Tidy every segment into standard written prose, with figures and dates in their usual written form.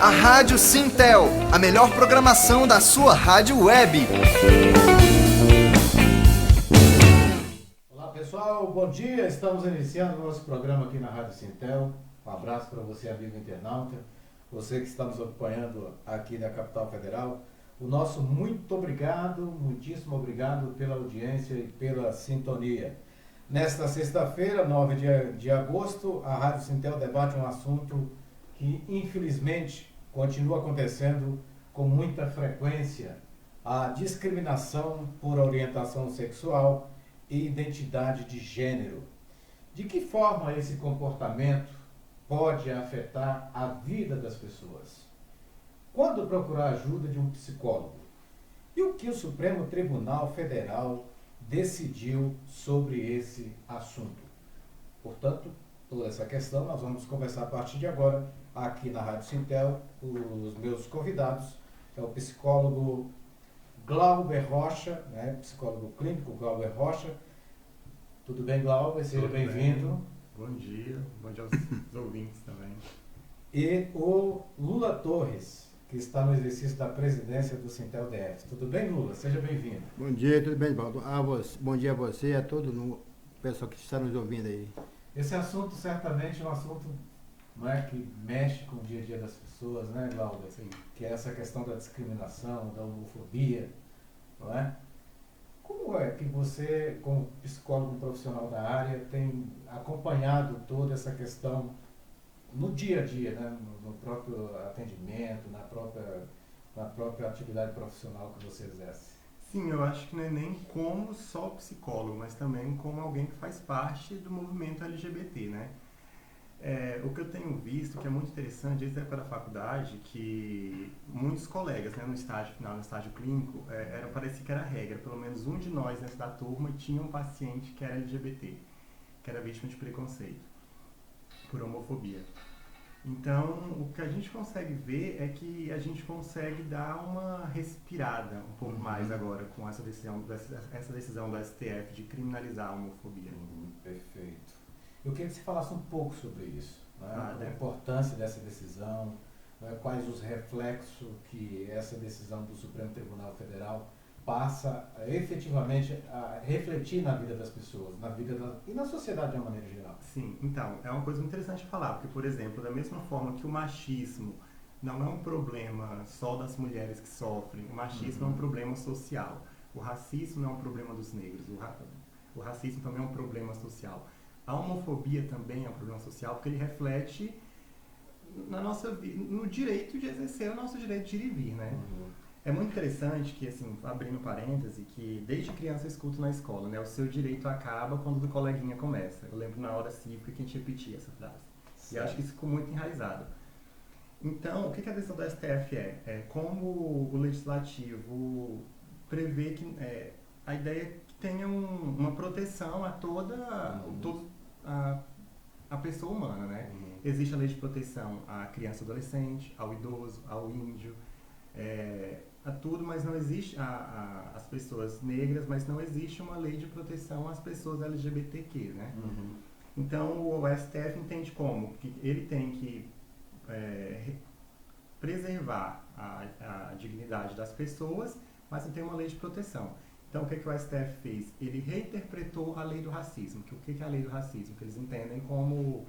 A Rádio Sintel, a melhor programação da sua rádio web. Olá pessoal, bom dia. Estamos iniciando o nosso programa aqui na Rádio Sintel. Um abraço para você, amigo internauta, você que está nos acompanhando aqui da capital federal. O nosso muito obrigado, muitíssimo obrigado pela audiência e pela sintonia. Nesta sexta-feira, 9 de agosto, a Rádio Sintel debate um assunto que infelizmente continua acontecendo com muita frequência: a discriminação por orientação sexual e identidade de gênero. De que forma esse comportamento pode afetar a vida das pessoas? Quando procurar ajuda de um psicólogo? E o que o Supremo Tribunal Federal decidiu sobre esse assunto? Portanto, toda essa questão nós vamos conversar a partir de agora aqui na Rádio Sintel. Os meus convidados é o psicólogo Glauber Rocha, psicólogo clínico Glauber Rocha. Tudo bem, Glauber? Seja bem-vindo. Bom dia aos ouvintes também. E o Lula Torres, que está no exercício da presidência do Sintel DF. Tudo bem, Lula? Seja bem-vindo. Bom dia, tudo bem, Valdo? Bom dia a você e a todo o pessoal que está nos ouvindo aí. Esse assunto certamente é um assunto que mexe com o dia a dia das pessoas, né, Glauber? Sim. Que é essa questão da discriminação, da homofobia, não é? Como é que você, como psicólogo profissional da área, tem acompanhado toda essa questão no dia a dia, né? No próprio atendimento, na própria atividade profissional que você exerce? Sim, eu acho que não é nem como só psicólogo, mas também como alguém que faz parte do movimento LGBT, né? O que eu tenho visto, que é muito interessante, desde a época da faculdade, que muitos colegas, no estágio final, no estágio clínico, parecia que era regra. Pelo menos um de nós dentro da turma tinha um paciente que era LGBT, que era vítima de preconceito por homofobia. Então, o que a gente consegue ver é que a gente consegue dar uma respirada um pouco mais agora com essa decisão do STF de criminalizar a homofobia. Perfeito. Eu queria que você falasse um pouco sobre isso, a importância dessa decisão, quais os reflexos que essa decisão do Supremo Tribunal Federal passa efetivamente a refletir na vida das pessoas, e na sociedade de uma maneira geral. Sim, então, é uma coisa muito interessante de falar, porque, por exemplo, da mesma forma que o machismo não é um problema só das mulheres que sofrem, o machismo é um problema social. O racismo não é um problema dos negros, o racismo também é um problema social. A homofobia também é um problema social, porque ele reflete na nossa vida, no direito de exercer o nosso direito de ir e vir, né? É muito interessante que, assim, abrindo parêntese, que desde criança eu escuto na escola, né? O seu direito acaba quando o do coleguinha começa. Eu lembro na hora cívica que a gente repetia essa frase. Certo. E acho que isso ficou muito enraizado. Então, o que a decisão do STF é? É como o legislativo prevê que a ideia é que tenha uma proteção a toda a pessoa humana, né? Existe a lei de proteção à criança e adolescente, ao idoso, ao índio, a tudo, mas não existe as pessoas negras, mas não existe uma lei de proteção às pessoas LGBTQ, né? Então o STF entende como que ele tem que preservar a dignidade das pessoas, mas não tem uma lei de proteção. Então o que o STF fez? Ele reinterpretou a lei do racismo. O que é a lei do racismo? Que eles entendem como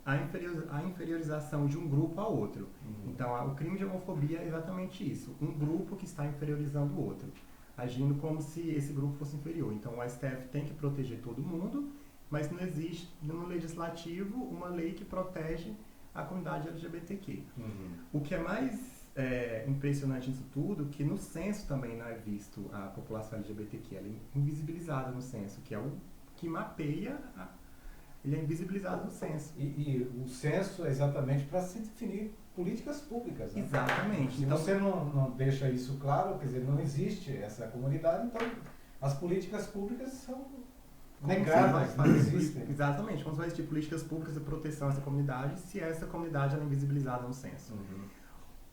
a inferiorização de um grupo a outro. Então, o crime de homofobia é exatamente isso. Um grupo que está inferiorizando o outro, agindo como se esse grupo fosse inferior. Então, o STF tem que proteger todo mundo, mas não existe no legislativo uma lei que protege a comunidade LGBTQ. O que é mais impressionante nisso tudo, que no censo também não é visto a população LGBTQ, ela é invisibilizada no censo, que é o que mapeia ele é invisibilizado no censo. E o censo é exatamente para se definir políticas públicas, né? Exatamente. Se você não deixa isso claro, quer dizer, não existe essa comunidade, então as políticas públicas são negadas, não existem. Exatamente. Como vai existir políticas públicas de proteção a essa comunidade se essa comunidade é invisibilizada no censo?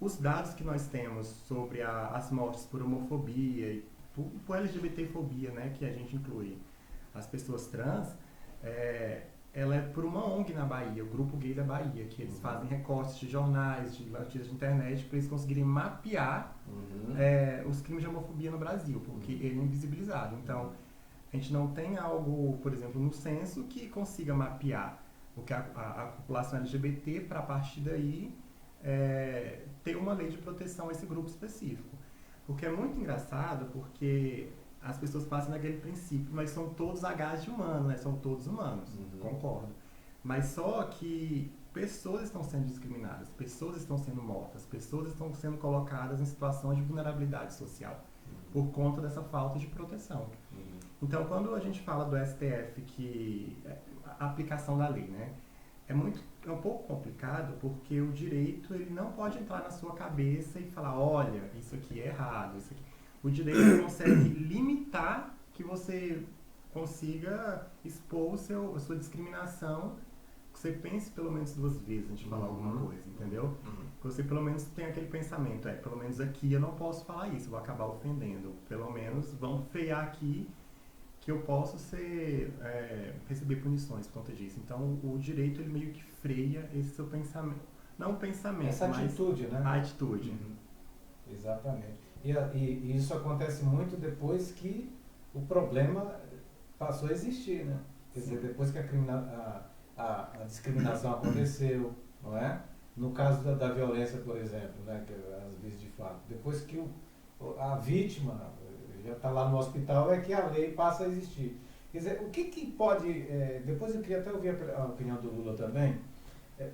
Os dados que nós temos sobre as mortes por homofobia e por LGBTfobia, né, que a gente inclui as pessoas trans, ela é por uma ONG na Bahia, o Grupo Gay da Bahia, que eles fazem recortes de jornais, de notícias de internet, para eles conseguirem mapear os crimes de homofobia no Brasil, porque ele é invisibilizado. Então, a gente não tem algo, por exemplo, no censo que consiga mapear o que a população LGBT, para a partir daí ter uma lei de proteção a esse grupo específico. O que é muito engraçado, porque as pessoas passam naquele princípio, mas são todos Hs de humano, né? São todos humanos, concordo. Mas só que pessoas estão sendo discriminadas, pessoas estão sendo mortas, pessoas estão sendo colocadas em situação de vulnerabilidade social, por conta dessa falta de proteção. Então, quando a gente fala do STF, que a aplicação da lei, né? É um pouco complicado, porque o direito ele não pode entrar na sua cabeça e falar, olha, isso aqui é errado, isso aqui... O direito consegue limitar que você consiga expor a sua discriminação, que você pense pelo menos 2 vezes antes de falar alguma coisa, entendeu? Que você pelo menos tenha aquele pensamento, pelo menos aqui eu não posso falar isso, eu vou acabar ofendendo. Pelo menos vamos frear aqui que eu posso receber punições por conta disso. Então o direito ele meio que freia esse seu pensamento. Não o pensamento, essa mas atitude, né? a atitude. Exatamente. E isso acontece muito depois que o problema passou a existir, né? Quer dizer, depois que a discriminação aconteceu, não é? No caso da violência, por exemplo, né? Que às vezes de fato, depois que a vítima já está lá no hospital, é que a lei passa a existir. Quer dizer, o que pode... depois eu queria até ouvir a opinião do Lula também.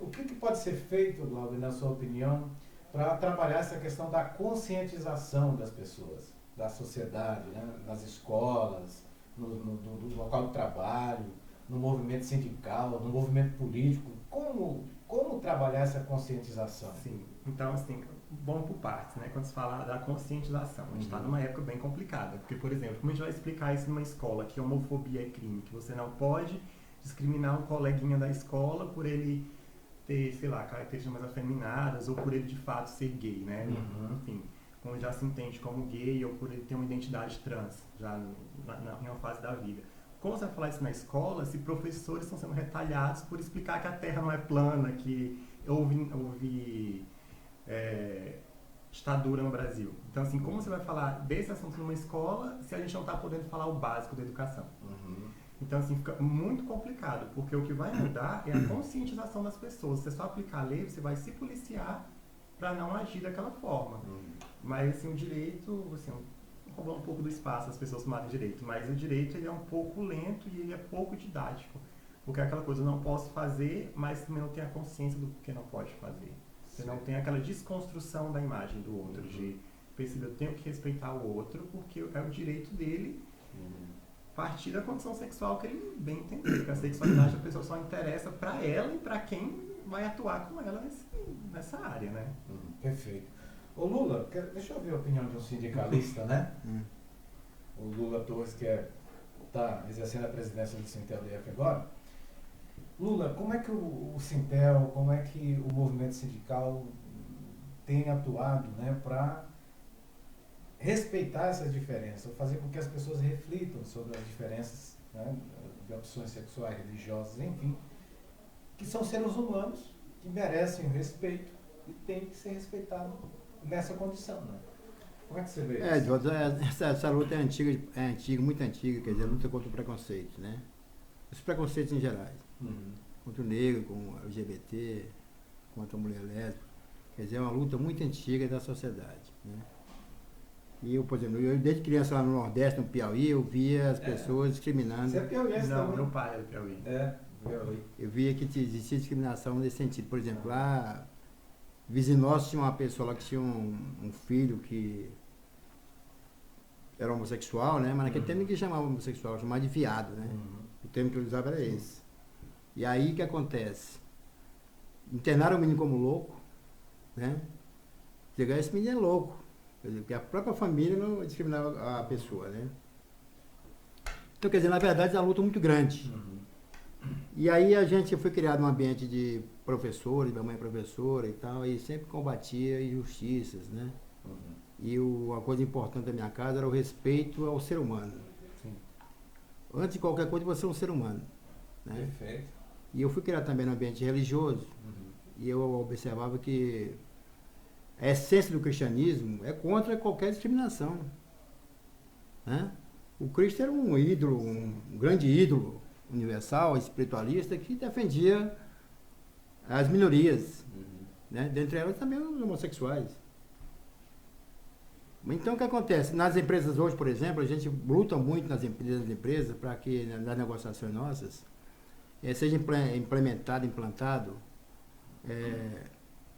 O que pode ser feito, Glauber, na sua opinião, para trabalhar essa questão da conscientização das pessoas, da sociedade, né? Nas escolas, no local de trabalho, no movimento sindical, no movimento político? Como trabalhar essa conscientização? Sim, então assim, vamos por partes, né? Quando se fala da conscientização, a gente está numa época bem complicada, porque, por exemplo, como a gente vai explicar isso numa escola, que homofobia é crime, que você não pode discriminar um coleguinha da escola por ele ter, sei lá, características mais afeminadas, ou por ele de fato ser gay, né? Enfim, como já se entende como gay, ou por ele ter uma identidade trans, já em uma fase da vida. Como você vai falar isso na escola, se professores estão sendo retalhados por explicar que a Terra não é plana, que houve ditadura no Brasil? Então, assim, como você vai falar desse assunto numa escola se a gente não está podendo falar o básico da educação? Então, assim, fica muito complicado, porque o que vai mudar é a conscientização das pessoas. Se você só aplicar a lei, você vai se policiar para não agir daquela forma. Mas, assim, o direito, assim, roubar um pouco do espaço as pessoas tomarem direito, mas o direito ele é um pouco lento e ele é pouco didático, porque é aquela coisa, eu não posso fazer, mas também não tenho a consciência do que não pode fazer. Você não tem aquela desconstrução da imagem do outro, de perceber, eu tenho que respeitar o outro, porque é o direito dele partir da condição sexual que ele bem entender, porque a sexualidade da pessoa só interessa para ela e para quem vai atuar com ela nessa área, né? Perfeito. Ô Lula, deixa eu ver a opinião de um sindicalista, né? O Lula Torres, que está exercendo a presidência do Sintel-DF agora. Lula, como é que o Sintel, como é que o movimento sindical tem atuado, né, para respeitar essas diferenças, fazer com que as pessoas reflitam sobre as diferenças, né, de opções sexuais, religiosas, enfim, que são seres humanos que merecem o respeito e têm que ser respeitados nessa condição, né? Como é que você vê isso? Essa luta é antiga, muito antiga, quer dizer, a luta contra o preconceito, né? Os preconceitos em gerais. Contra o negro, com o LGBT, contra a mulher lésbica. Quer dizer, é uma luta muito antiga da sociedade, né? E eu, por exemplo, desde criança lá no Nordeste, no Piauí, eu via as pessoas discriminando. Você é piauiense Não, também? meu pai é Piauí. Piauí. Eu via que existia discriminação nesse sentido. Por exemplo, lá, vizinho nosso tinha uma pessoa lá que tinha um filho que era homossexual, né? Mas naquele tempo ninguém chamava homossexual, chamava de viado, né? O termo que eu usava era esse. E aí o que acontece? Internaram o menino como louco, né? Dizer, esse menino é louco. Quer dizer, porque a própria família não discriminava a pessoa, né? Então, quer dizer, na verdade é uma luta muito grande. E aí a gente foi criado num ambiente de professores, minha mãe é professora e tal, e sempre combatia injustiças, né? E uma coisa importante da minha casa era o respeito ao ser humano. Antes de qualquer coisa, você é um ser humano, né? Perfeito. E eu fui criado também no ambiente religioso, e eu observava que a essência do cristianismo é contra qualquer discriminação, né? O Cristo era um ídolo, um grande ídolo universal, espiritualista, que defendia as minorias, né? Dentre elas também os homossexuais. Então o que acontece? Nas empresas hoje, por exemplo, a gente luta muito nas empresas para que nas negociações nossas seja implantado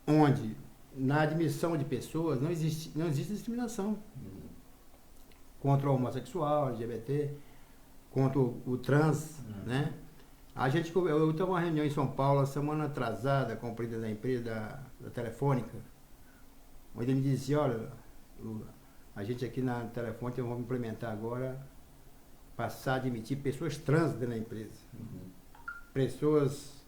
onde na admissão de pessoas não existe discriminação contra o homossexual, LGBT, contra o trans, né? Eu estava uma reunião em São Paulo, semana atrasada, com o presidente da empresa, da Telefônica, onde ele me disse, olha, a gente aqui na Telefônica vamos implementar agora, passar a admitir pessoas trans dentro da empresa, pessoas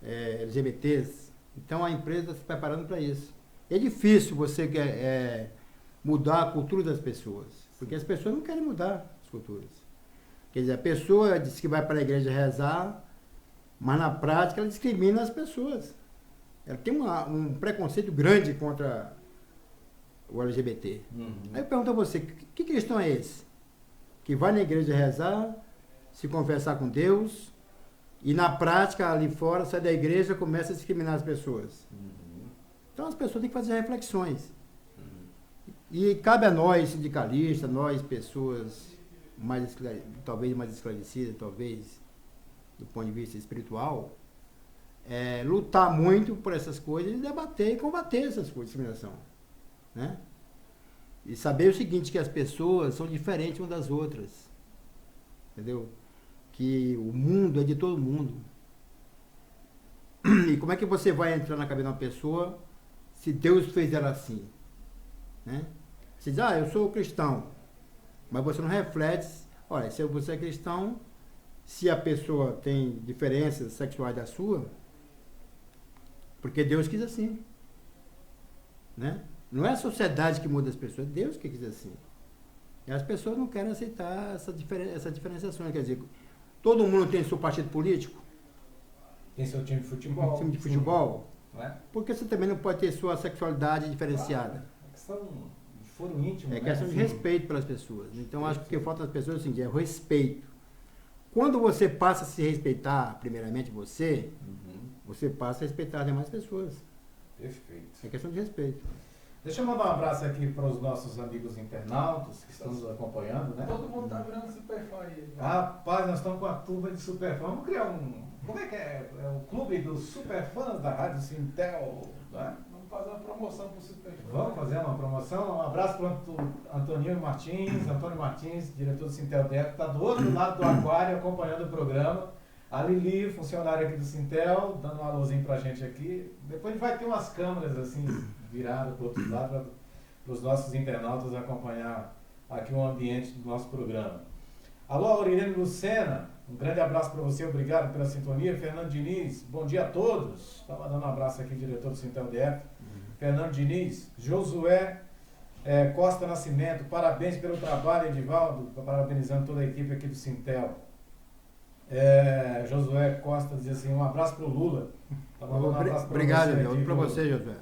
LGBTs. Então a empresa está se preparando para isso. É difícil você mudar a cultura das pessoas, porque as pessoas não querem mudar as culturas. Quer dizer, a pessoa diz que vai para a igreja rezar, mas na prática ela discrimina as pessoas. Ela tem um preconceito grande contra o LGBT. Aí eu pergunto a você, que cristão é esse? Que vai na igreja rezar, se confessar com Deus, e na prática, ali fora, sai da igreja e começa a discriminar as pessoas. Então as pessoas têm que fazer reflexões. E cabe a nós, sindicalistas, nós, pessoas talvez mais esclarecidas, talvez, do ponto de vista espiritual, lutar muito por essas coisas e debater e combater essas coisas, discriminação. Né? E saber o seguinte, que as pessoas são diferentes umas das outras. Entendeu? Que o mundo é de todo mundo. E como é que você vai entrar na cabeça de uma pessoa se Deus fez ela assim? Né? Você diz, eu sou cristão, mas você não reflete, olha, se você é cristão, se a pessoa tem diferenças sexuais da sua, porque Deus quis assim. Né? Não é a sociedade que muda as pessoas, é Deus que quis assim. E as pessoas não querem aceitar essa diferenciação. Quer dizer, todo mundo tem seu partido político? Tem seu time de futebol. Time de futebol? Não é? Porque você também não pode ter sua sexualidade diferenciada. É questão de foro íntimo. É questão de respeito pelas pessoas. Então, acho que o que falta às pessoas é o seguinte, é o respeito. Quando você passa a se respeitar, primeiramente você passa a respeitar as demais pessoas. Perfeito. É questão de respeito. Deixa eu mandar um abraço aqui para os nossos amigos internautas que estão nos acompanhando, né? Todo mundo tá virando superfã aí. Rapaz, nós estamos com a turma de superfãs. Vamos criar como é que é? É o clube dos superfãs da Rádio Sintel, né? Vamos fazer uma promoção pro superfã. Vamos fazer uma promoção. Um abraço para o Antônio Martins, diretor do Sintel DF, está do outro lado do aquário acompanhando o programa. A Lili, funcionária aqui do Sintel, dando um alôzinho pra gente aqui. Depois vai ter umas câmeras assim, viradas para o outro lado, para os nossos internautas acompanhar aqui o ambiente do nosso programa. Alô, Aurilene Lucena, um grande abraço para você, obrigado pela sintonia. Fernando Diniz, bom dia a todos. Estava dando um abraço aqui, diretor do Sintel DF. Fernando Diniz, Josué Costa Nascimento, parabéns pelo trabalho, Edivaldo, parabenizando toda a equipe aqui do Sintel. Josué Costa diz assim, um abraço para o Lula. Obrigado, outro para você, Josué.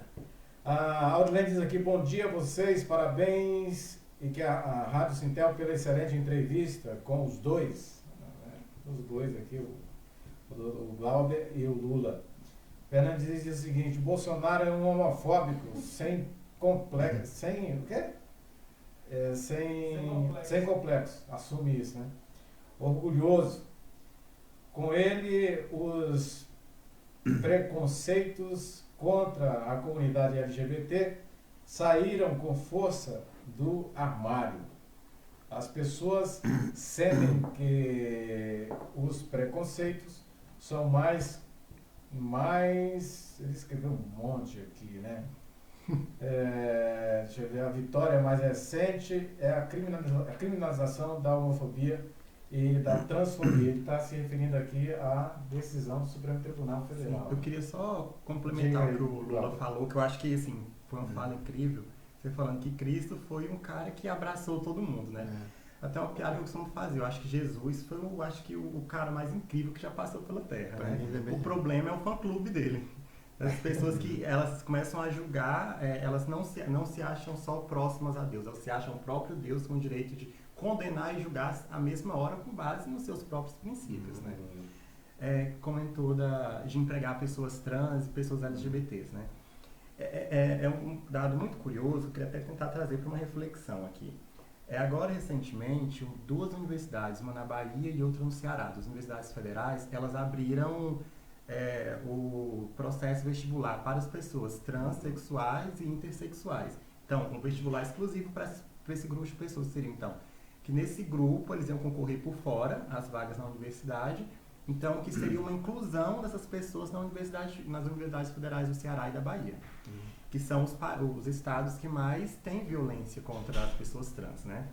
A Aurilene diz aqui, bom dia a vocês, parabéns, e que a Rádio Sintel pela excelente entrevista com os dois aqui, o Glauber e o Lula. Fernandes diz o seguinte, Bolsonaro é um homofóbico, sem complexo, sem complexo, assume isso, né? Orgulhoso. Com ele, os preconceitos contra a comunidade LGBT saíram com força do armário. As pessoas sentem que os preconceitos são mais ele escreveu um monte aqui, né? Deixa eu ver, a vitória mais recente é a criminalização da homofobia e da transfobia. Ele está se referindo aqui à decisão do Supremo Tribunal Federal. Sim, eu queria só complementar o que o Lula falou, que eu acho que foi uma fala incrível. Você falando que Cristo foi um cara que abraçou todo mundo, né? Até uma piada que eu costumo fazer. Eu acho que Jesus foi o cara mais incrível que já passou pela Terra. Pra Né? mim também. O problema é o fã-clube dele. As pessoas que elas começam a julgar, elas não se acham só próximas a Deus, elas se acham o próprio Deus com o direito de condenar e julgar à mesma hora com base nos seus próprios princípios. Né? Comentou de empregar pessoas trans e pessoas LGBTs. Né? É um dado muito curioso que eu queria até tentar trazer para uma reflexão aqui. Agora, recentemente, 2 universidades, uma na Bahia e outra no Ceará, 2 universidades federais, elas abriram o processo vestibular para as pessoas transexuais e intersexuais. Então, um vestibular exclusivo para esse grupo de pessoas seria, então, que nesse grupo eles iam concorrer por fora, as vagas na universidade, então, que seria uma inclusão dessas pessoas nas universidades federais do Ceará e da Bahia, que são os estados que mais têm violência contra as pessoas trans, né?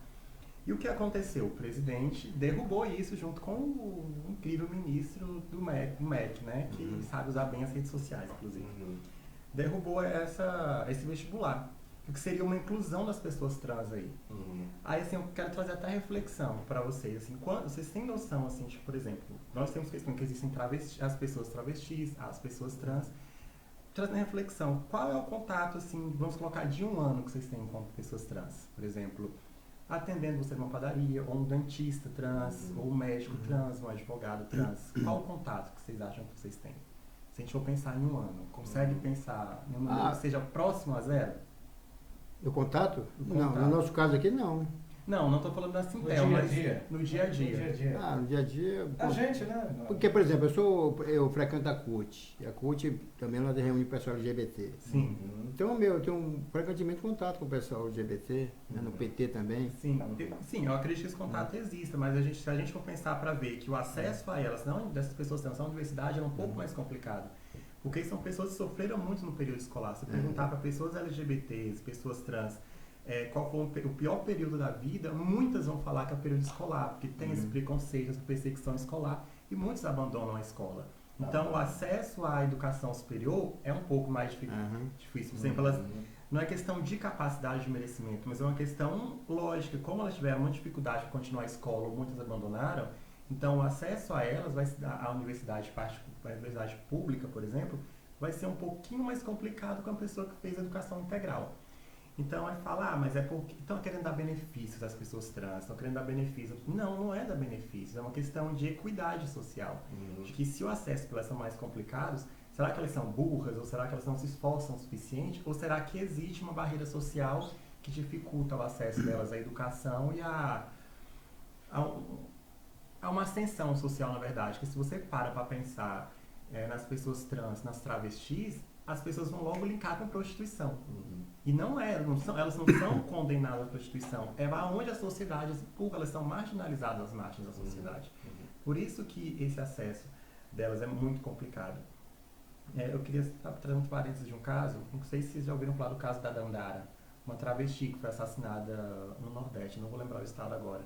E o que aconteceu? O presidente derrubou isso junto com o incrível ministro do MEC, né? Que sabe usar bem as redes sociais, inclusive. Derrubou esse vestibular, o que seria uma inclusão das pessoas trans aí. Aí, assim, eu quero trazer até reflexão para vocês. Assim, vocês têm noção, assim, tipo, por exemplo, nós temos questão que existem as pessoas travestis, as pessoas trans. Trazendo reflexão, qual é o contato, assim, vamos colocar de 1 ano que vocês têm com pessoas trans? Por exemplo, atendendo você numa padaria, ou um dentista trans, ou um médico trans, um advogado trans. Qual o contato que vocês acham que vocês têm? Se a gente for pensar em 1 ano, consegue pensar em um número que seja próximo a 0? O contato? O Não, contato. no nosso caso aqui não. Não estou falando da Sintel, dia a mas dia. no dia a dia. No dia a dia. A gente, né? Porque, por exemplo, eu frequento a CUT. E a CUT também ela reúne o pessoal LGBT. Sim. Então, eu tenho frequentemente contato com o pessoal LGBT, né, no PT também. Sim, eu acredito que esse contato exista, mas se a gente for pensar para ver que o acesso a elas, não dessas pessoas trans, na universidade, é um pouco mais complicado. Porque são pessoas que sofreram muito no período escolar. Se perguntar para pessoas LGBTs, pessoas trans, qual foi o pior período da vida, muitas vão falar que é o período escolar, porque tem esse preconceito, essa perseguição escolar, e muitos abandonam a escola. Então, o acesso à educação superior é um pouco mais difícil. Por exemplo, não é questão de capacidade de merecimento, mas é uma questão lógica. Como elas tiveram muita dificuldade para continuar a escola, ou muitas abandonaram, então o acesso a elas, à universidade pública, por exemplo, vai ser um pouquinho mais complicado com a pessoa que fez educação integral. Então, aí fala, mas é porque estão querendo dar benefícios às pessoas trans, estão querendo dar benefícios. Não é dar benefícios, é uma questão de equidade social. De que se o acesso para elas são mais complicados, será que elas são burras, ou será que elas não se esforçam o suficiente, ou será que existe uma barreira social que dificulta o acesso delas à educação e a uma ascensão social, na verdade? Que se você para pensar nas pessoas trans, nas travestis, as pessoas vão logo linkar com prostituição. E elas não são condenadas à prostituição. É onde a sociedade as empurra, elas são marginalizadas às margens da sociedade. Por isso que esse acesso delas é muito complicado. Eu queria trazer um parênteses de um caso, não sei se vocês já ouviram falar do caso da Dandara, uma travesti que foi assassinada no Nordeste, não vou lembrar o estado agora.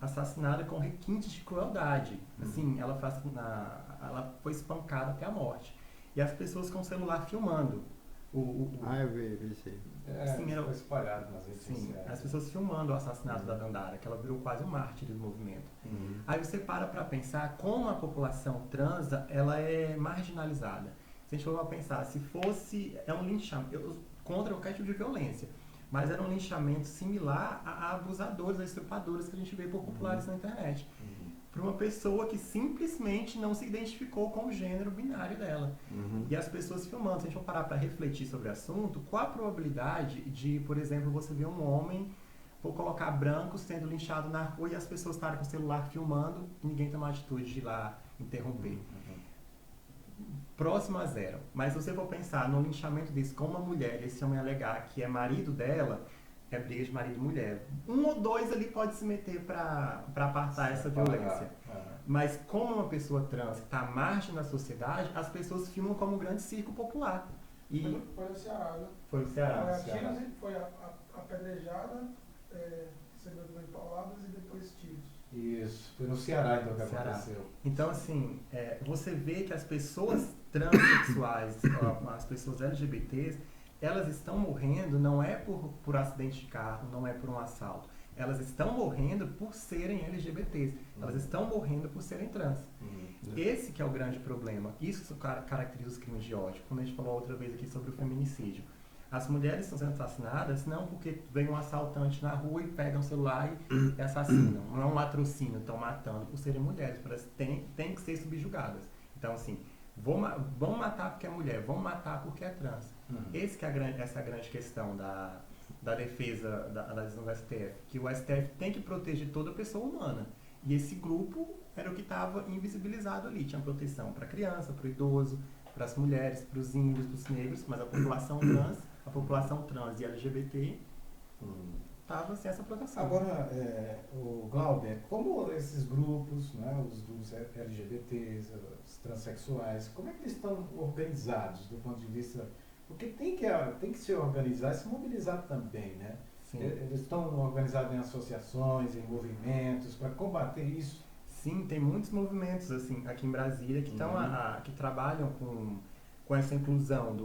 Assassinada com requintes de crueldade. Assim, ela foi espancada até a morte. E as pessoas com o celular filmando. Eu vi isso aí. Foi espalhado nas redes sociais. As pessoas filmando o assassinato da Dandara, que ela virou quase um mártir do movimento. Aí você para pensar como a população trans, ela é marginalizada. Se a gente for pensar, se fosse, um linchamento, contra qualquer tipo de violência, mas era um linchamento similar a abusadores, a estrupadores que a gente vê por populares na internet. Para uma pessoa que simplesmente não se identificou com o gênero binário dela. E as pessoas filmando, se a gente for parar para refletir sobre o assunto, qual a probabilidade de, por exemplo, você ver um homem, vou colocar branco, sendo linchado na rua e as pessoas estarem com o celular filmando e ninguém tomar atitude de ir lá interromper? Próximo a 0. Mas se você for pensar no linchamento desse com uma mulher, esse homem alegar que é marido dela, é briga de marido e mulher. 1 ou 2 ali pode se meter para apartar essa violência. Mas como uma pessoa trans que está à margem da sociedade, as pessoas filmam como um grande circo popular. E Foi no Ceará, né? foi o Ceará. Foi apedrejada, recebeu 2 pauladas e depois tiros. Isso, foi no Ceará então que Ceará. aconteceu. Então, assim, você vê que as pessoas transexuais, as pessoas LGBTs, elas estão morrendo não é por acidente de carro, não é por um assalto. elas estão morrendo por serem LGBTs, elas estão morrendo por serem trans. Esse que é o grande problema. Isso caracteriza os crimes de ódio. Quando a gente falou outra vez aqui sobre o feminicídio. As mulheres estão sendo assassinadas não porque vem um assaltante na rua e pega um celular e assassinam. Não é um latrocínio, estão matando por serem mulheres. Elas têm que ser subjugadas. Então, assim, vão matar porque é mulher, vão matar porque é trans. Essa é a grande questão da defesa da decisão do STF. Que o STF tem que proteger toda pessoa humana. E esse grupo era o que estava invisibilizado ali. Tinha proteção para a criança, para o idoso, para as mulheres, para os índios, para os negros, mas a população trans e LGBT estava sem essa proteção. Agora, o Glauber, como esses grupos, né, os grupos LGBTs, os transexuais, como é que eles estão organizados do ponto de vista... Porque tem que se organizar e se mobilizar também, né? Sim. Eles estão organizados em associações, em movimentos, para combater isso. Sim, tem muitos movimentos assim, aqui em Brasília que, que trabalham com essa inclusão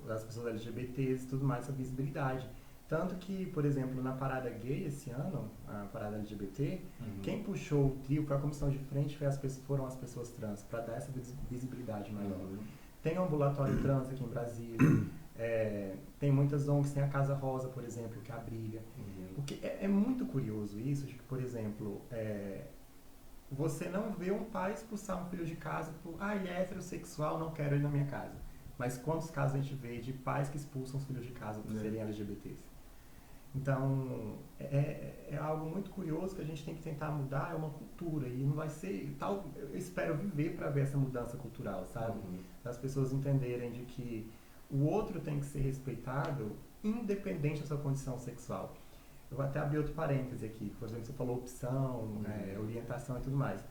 das pessoas LGBTs e tudo mais, essa visibilidade. Tanto que, por exemplo, na parada gay esse ano, a parada LGBT, quem puxou o trio para a comissão de frente foram as pessoas trans, para dar essa visibilidade maior. Tem um ambulatório trans aqui em Brasília, tem muitas ONGs, tem a Casa Rosa, por exemplo, que abriga. Porque é muito curioso isso, de que, por exemplo, você não vê um pai expulsar um filho de casa por, ele é heterossexual, não quero ele na minha casa. Mas quantos casos a gente vê de pais que expulsam os filhos de casa por serem LGBTs? Então, é algo muito curioso que a gente tem que tentar mudar, é uma cultura, e não vai ser tal. Eu espero viver para ver essa mudança cultural, sabe? Das pessoas entenderem de que o outro tem que ser respeitado, independente da sua condição sexual. Eu vou até abrir outro parêntese aqui. Por exemplo, você falou opção, orientação e tudo mais.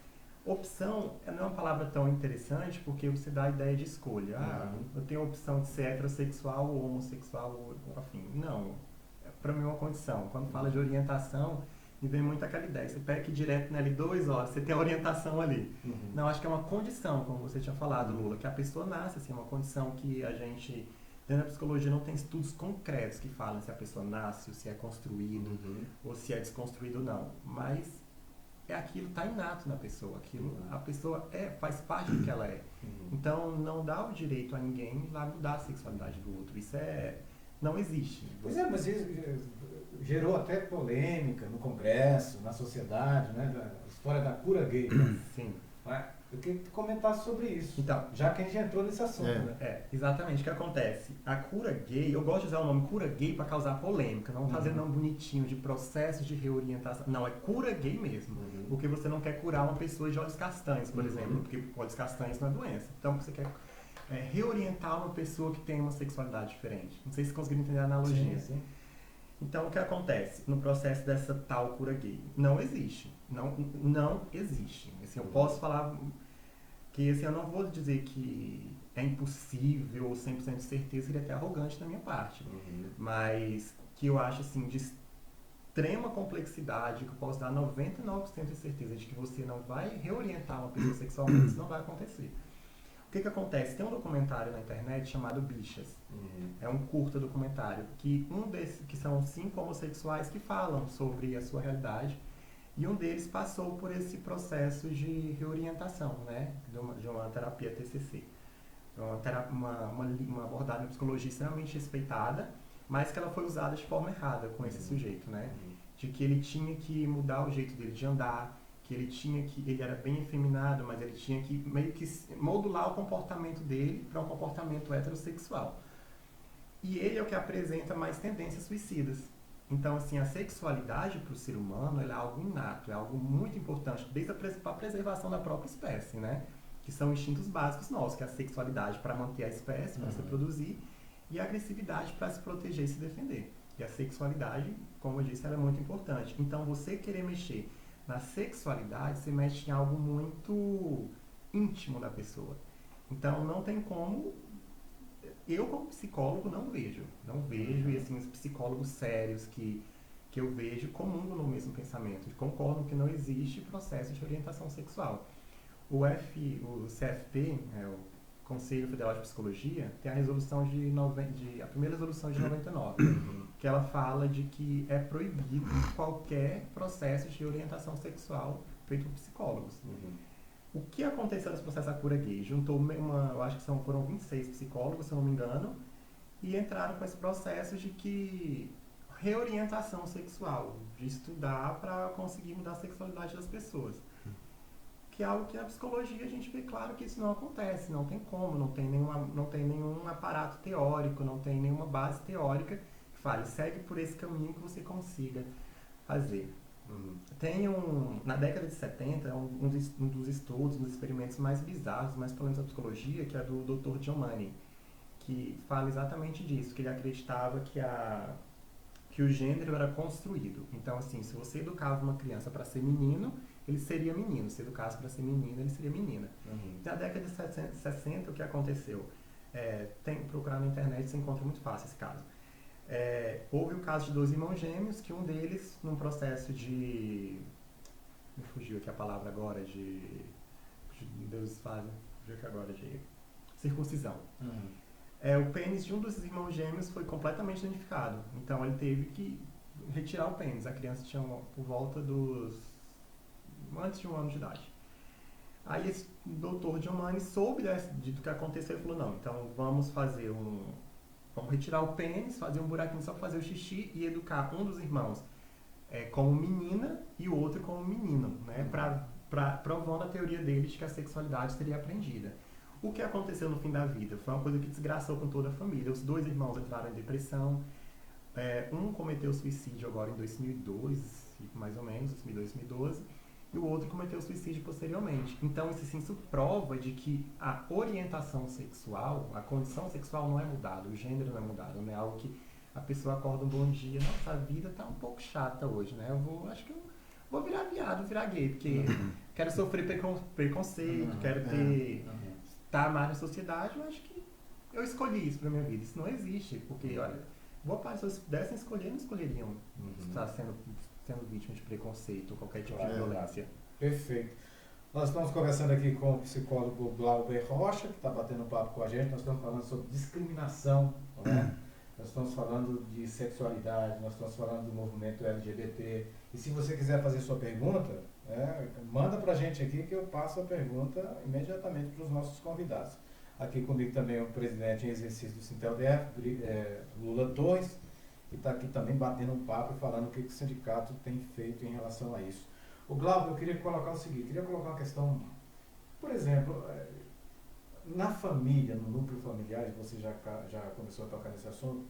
Opção não é uma palavra tão interessante porque você dá a ideia de escolha. Eu tenho a opção de ser heterossexual ou homossexual ou afim. Não. Para mim é uma condição. Quando fala de orientação, me vem muito aquela ideia. Você pega aqui direto na L2, você tem a orientação ali. Não, acho que é uma condição, como você tinha falado, Lula, que a pessoa nasce assim, uma condição que a gente... Dentro da psicologia não tem estudos concretos que falam se a pessoa nasce, ou se é construído, ou se é desconstruído ou não. Mas aquilo está inato na pessoa. A pessoa faz parte do que ela é. Então não dá o direito a ninguém lá mudar a sexualidade do outro. Isso não existe. Pois é, mas isso gerou até polêmica no Congresso, na sociedade, né? A história da cura gay. Né? Sim. Eu queria que tu comentasse sobre isso, então, já que a gente entrou nesse assunto. Né? Exatamente. O que acontece? A cura gay, eu gosto de usar o nome cura gay para causar polêmica, não fazer nome bonitinho de processo de reorientação. Não, é cura gay mesmo. Porque você não quer curar uma pessoa de olhos castanhos, por exemplo, porque olhos castanhos não é doença. Então você quer reorientar uma pessoa que tem uma sexualidade diferente. Não sei se conseguiram entender a analogia. Sim. Então, o que acontece no processo dessa tal cura gay? Não existe. Não existe. Assim, eu posso falar que assim, eu não vou dizer que é impossível ou 100% de certeza, seria até arrogante da minha parte. Mas que eu acho assim, de extrema complexidade, que eu posso dar 99% de certeza de que você não vai reorientar uma pessoa sexualmente, isso não vai acontecer. O que acontece? Tem um documentário na internet chamado Bichas. É um curta documentário que que são 5 homossexuais que falam sobre a sua realidade e um deles passou por esse processo de reorientação, né, de uma terapia TCC. Uma abordagem de psicologia extremamente respeitada, mas que ela foi usada de forma errada com esse sujeito, né? De que ele tinha que mudar o jeito dele de andar, que ele era bem efeminado, mas ele tinha que meio que modular o comportamento dele para um comportamento heterossexual. E ele é o que apresenta mais tendências suicidas. Então, assim, a sexualidade para o ser humano é algo inato, é algo muito importante, desde a preservação da própria espécie, né? Que são instintos básicos nossos, que é a sexualidade para manter a espécie, para se reproduzir, e a agressividade para se proteger e se defender. E a sexualidade, como eu disse, ela é muito importante. Então, você querer mexer na sexualidade, você mexe em algo muito íntimo da pessoa. Então, não tem como... Eu, como psicólogo, não vejo. E, assim, os psicólogos sérios que eu vejo comungam no mesmo pensamento. Concordam que não existe processo de orientação sexual. O CFP, o Conselho Federal de Psicologia, tem a resolução a primeira resolução de 99, que ela fala de que é proibido qualquer processo de orientação sexual feito por psicólogos. O que aconteceu nesse processo da cura gay? Juntou eu acho que foram 26 psicólogos, se eu não me engano, e entraram com esse processo de que reorientação sexual, de estudar para conseguir mudar a sexualidade das pessoas. Que é algo que na psicologia a gente vê claro que isso não acontece, não tem como, não tem nenhum aparato teórico, não tem nenhuma base teórica que fale, segue por esse caminho que você consiga fazer. Tem na década de 70, um dos estudos, um dos experimentos mais bizarros, mais polêmicos da psicologia, que é do Dr. John Money, que fala exatamente disso, que ele acreditava que o gênero era construído. Então, assim, se você educava uma criança para ser menino, ele seria menino. Se educasse para ser menina, ele seria menina. Na década de 60, o que aconteceu? Procurar na internet, você encontra muito fácil esse caso. Houve o caso de 2 irmãos gêmeos, que um deles, num processo de... Me fugiu aqui a palavra agora, Deus faz, fugiu aqui agora, de circuncisão. O pênis de um dos irmãos gêmeos foi completamente danificado. Então ele teve que retirar o pênis. A criança tinha por volta antes de 1 ano de idade. Aí esse doutor Giovanni soube do que aconteceu e falou, não, então vamos retirar o pênis, fazer um buraquinho só para fazer o xixi e educar um dos irmãos como menina e o outro como menino, né? Provando a teoria deles de que a sexualidade seria aprendida. O que aconteceu no fim da vida? Foi uma coisa que desgraçou com toda a família. Os 2 irmãos entraram em depressão. Um cometeu suicídio agora em 2002, mais ou menos, 2012, e o outro cometeu suicídio posteriormente. Então, isso prova de que a orientação sexual, a condição sexual não é mudada, o gênero não é mudado, não é algo que a pessoa acorda um bom dia, nossa, a vida tá um pouco chata hoje, né? Acho que eu vou virar viado, virar gay, porque quero sofrer preconceito, quero estar mais na sociedade, eu acho que eu escolhi isso pra minha vida. Isso não existe, porque, olha, boa parte das pessoas, se pudessem escolher, não escolheriam estar sendo vítima de preconceito ou qualquer tipo de violência. Perfeito. Nós estamos conversando aqui com o psicólogo Glauber Rocha, que está batendo um papo com a gente. Nós estamos falando sobre discriminação, né? Nós estamos falando de sexualidade, nós estamos falando do movimento LGBT. E se você quiser fazer sua pergunta, manda para a gente aqui que eu passo a pergunta imediatamente para os nossos convidados. Aqui comigo também o presidente em exercício do Sintel-DF, Lula Torres, que está aqui também batendo um papo e falando o que o sindicato tem feito em relação a isso. O Glauber, eu queria colocar o seguinte, queria colocar uma questão, por exemplo, na família, no núcleo familiar, você já começou a tocar nesse assunto,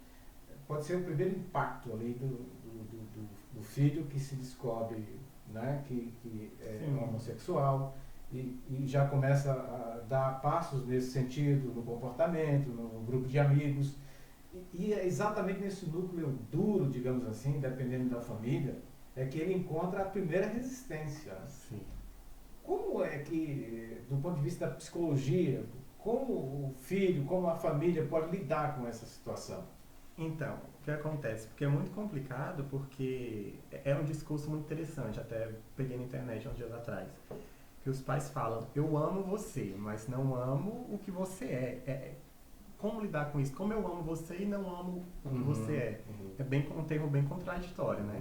pode ser o primeiro impacto ali do filho que se descobre, né, que é homossexual e já começa a dar passos nesse sentido, no comportamento, no grupo de amigos. E é exatamente nesse núcleo duro, digamos assim, dependendo da família, é que ele encontra a primeira resistência. Sim. Como é que, do ponto de vista da psicologia, como o filho, como a família pode lidar com essa situação? Então, o que acontece? Porque é muito complicado, porque é um discurso muito interessante, até peguei na internet uns dias atrás, que os pais falam, eu amo você, mas não amo o que você é. Como lidar com isso? Como eu amo você e não amo o que você é? É um termo bem contraditório, né?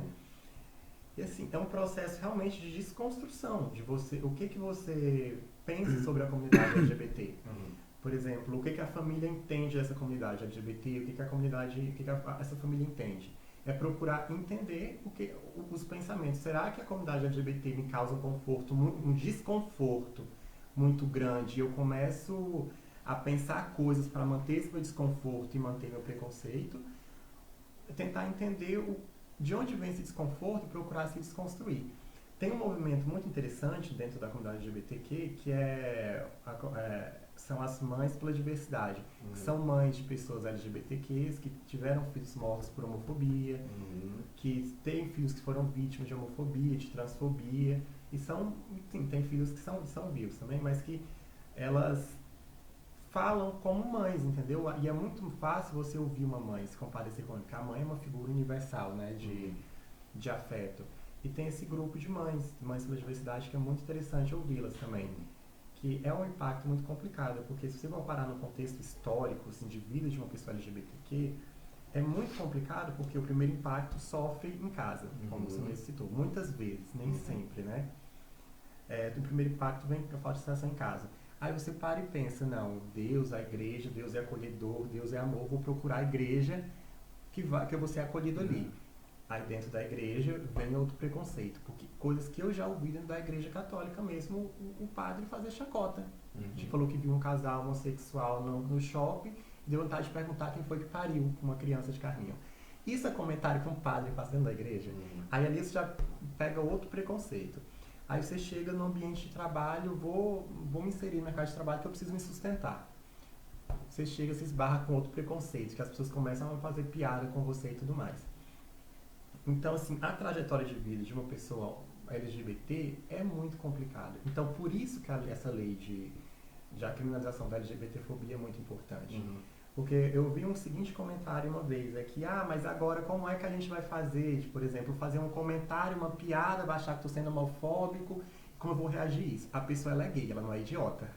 E assim, é um processo realmente de desconstrução de você, o que você pensa sobre a comunidade LGBT. Por exemplo, o que a família entende dessa comunidade LGBT, o que essa família entende. É procurar entender os pensamentos. Será que a comunidade LGBT me causa um desconforto muito grande? E eu começo a pensar coisas para manter esse meu desconforto e manter meu preconceito, tentar entender de onde vem esse desconforto e procurar se desconstruir. Tem um movimento muito interessante dentro da comunidade LGBTQ que são as mães pela diversidade, que são mães de pessoas LGBTQs que tiveram filhos mortos por homofobia, que têm filhos que foram vítimas de homofobia, de transfobia, e tem filhos que são vivos também, mas que elas falam como mães, entendeu? E é muito fácil você ouvir uma mãe se comparecer com ela, porque a mãe é uma figura universal, né, de afeto. E tem esse grupo de mães pela diversidade, que é muito interessante ouvi-las também. que é um impacto muito complicado, porque se você for parar no contexto histórico, assim, de vida de uma pessoa LGBTQ, é muito complicado porque o primeiro impacto sofre em casa, como você mesmo citou. Muitas vezes, nem sempre, né? O primeiro impacto vem para a falta de aceitação em casa. Aí você para e pensa, não, Deus, a igreja, Deus é acolhedor, Deus é amor, vou procurar a igreja que eu vou ser acolhido ali. Aí dentro da igreja vem outro preconceito, porque coisas que eu já ouvi dentro da igreja católica mesmo, o padre fazer chacota. A gente falou que viu um casal homossexual no shopping e deu vontade de perguntar quem foi que pariu uma criança de carrinho. Isso é comentário que um padre faz dentro da igreja? Aí ali você já pega outro preconceito. Aí você chega no ambiente de trabalho, vou me inserir no mercado de trabalho que eu preciso me sustentar. Você chega, se esbarra com outro preconceito, que as pessoas começam a fazer piada com você e tudo mais. Então, assim, a trajetória de vida de uma pessoa LGBT é muito complicada. Então, por isso que essa lei de a criminalização da LGBTfobia é muito importante. Porque eu vi um seguinte comentário uma vez, que, mas agora como é que a gente vai fazer, por exemplo, fazer um comentário, uma piada, vai achar que estou sendo homofóbico, como eu vou reagir a isso? A pessoa ela é gay, ela não é idiota.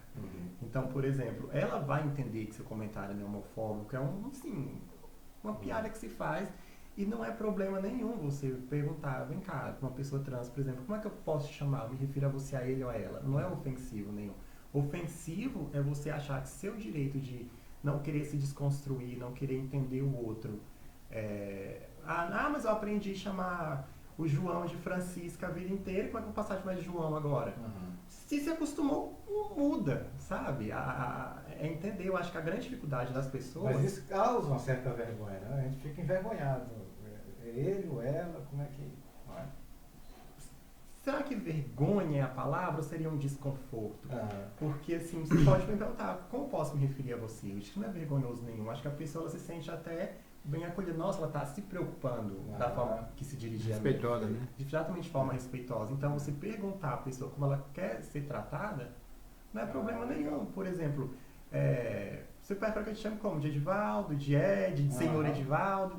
Então, por exemplo, ela vai entender que seu comentário é homofóbico, é uma piada que se faz, e não é problema nenhum você perguntar, vem cá, uma pessoa trans, por exemplo, como é que eu posso te chamar? Eu me refiro a você, a ele ou a ela. Não é ofensivo nenhum. Ofensivo é você achar que seu direito de não querer se desconstruir, não querer entender o outro. Mas eu aprendi a chamar o João de Francisca a vida inteira, como é que eu vou passar de mais João agora? Se se acostumou, muda, sabe? É entender, eu acho que a grande dificuldade das pessoas... Mas isso causa uma certa vergonha, né? A gente fica envergonhado. É ele ou ela, como é que... Não é? Será que vergonha é a palavra ou seria um desconforto? Porque assim, você pode me perguntar, como posso me referir a você? Eu acho que não é vergonhoso nenhum. Acho que a pessoa ela se sente até bem acolhida. Nossa, ela está se preocupando da forma que se dirigia a mim. Respeitosa, né? Exatamente de forma respeitosa. Então, você perguntar à pessoa como ela quer ser tratada, não é problema nenhum. Por exemplo, você prefere que eu te chame como? De Edivaldo, de Ed, de senhor Edivaldo?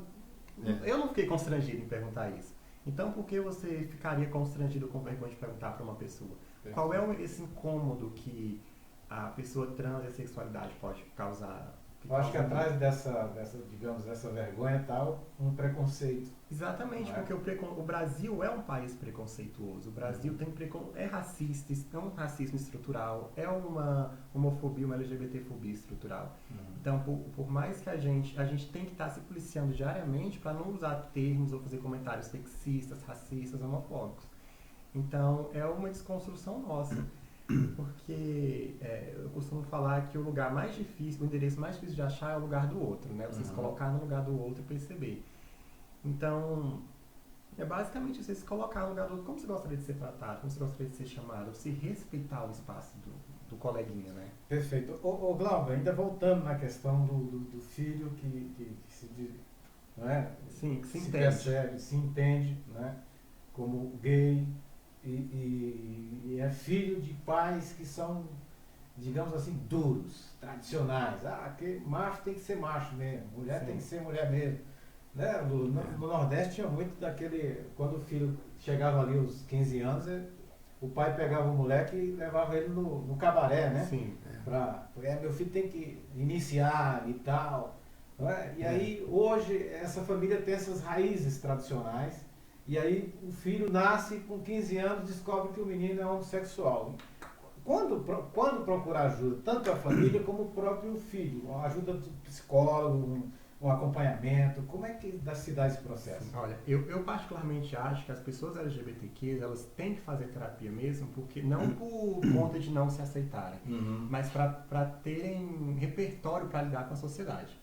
Eu não fiquei constrangido em perguntar isso. Então, por que você ficaria constrangido com vergonha de perguntar para uma pessoa? Qual é esse incômodo que a pessoa trans e a sexualidade pode causar? Eu acho que atrás dessa vergonha está um preconceito. Exatamente, porque o Brasil é um país preconceituoso. O Brasil é racista, é um racismo estrutural, é uma homofobia, uma LGBTfobia estrutural. Então, por mais que a gente tem que estar se policiando diariamente para não usar termos ou fazer comentários sexistas, racistas, homofóbicos. Então, é uma desconstrução nossa. Porque eu costumo falar que o lugar mais difícil, o endereço mais difícil de achar é o lugar do outro, né? Você se colocar no lugar do outro e perceber. Então, é basicamente você se colocar no lugar do outro. Como você gostaria de ser tratado? Como você gostaria de ser chamado? Você respeitar o espaço do coleguinha, né? Perfeito. Ô Glauber, ainda voltando na questão do filho que se, não é? Sim, que se entende. Percebe, se entende, né? Como gay e é filho de pais que são, digamos assim, duros, tradicionais. Que macho tem que ser macho mesmo, mulher tem que ser mulher mesmo. Né? No Nordeste tinha muito daquele, quando o filho chegava ali aos 15 anos, o pai pegava o moleque e levava ele no cabaré, né? Sim. Meu filho tem que iniciar e tal. Não é? E aí, hoje, essa família tem essas raízes tradicionais, e aí o filho nasce com 15 anos, descobre que o menino é homossexual. Quando procurar ajuda, tanto a família como o próprio filho, a ajuda do psicólogo, um acompanhamento, como é que se dá esse processo? Olha, eu particularmente acho que as pessoas LGBTQ, elas têm que fazer terapia mesmo, porque não por conta de não se aceitarem, mas para terem repertório para lidar com a sociedade.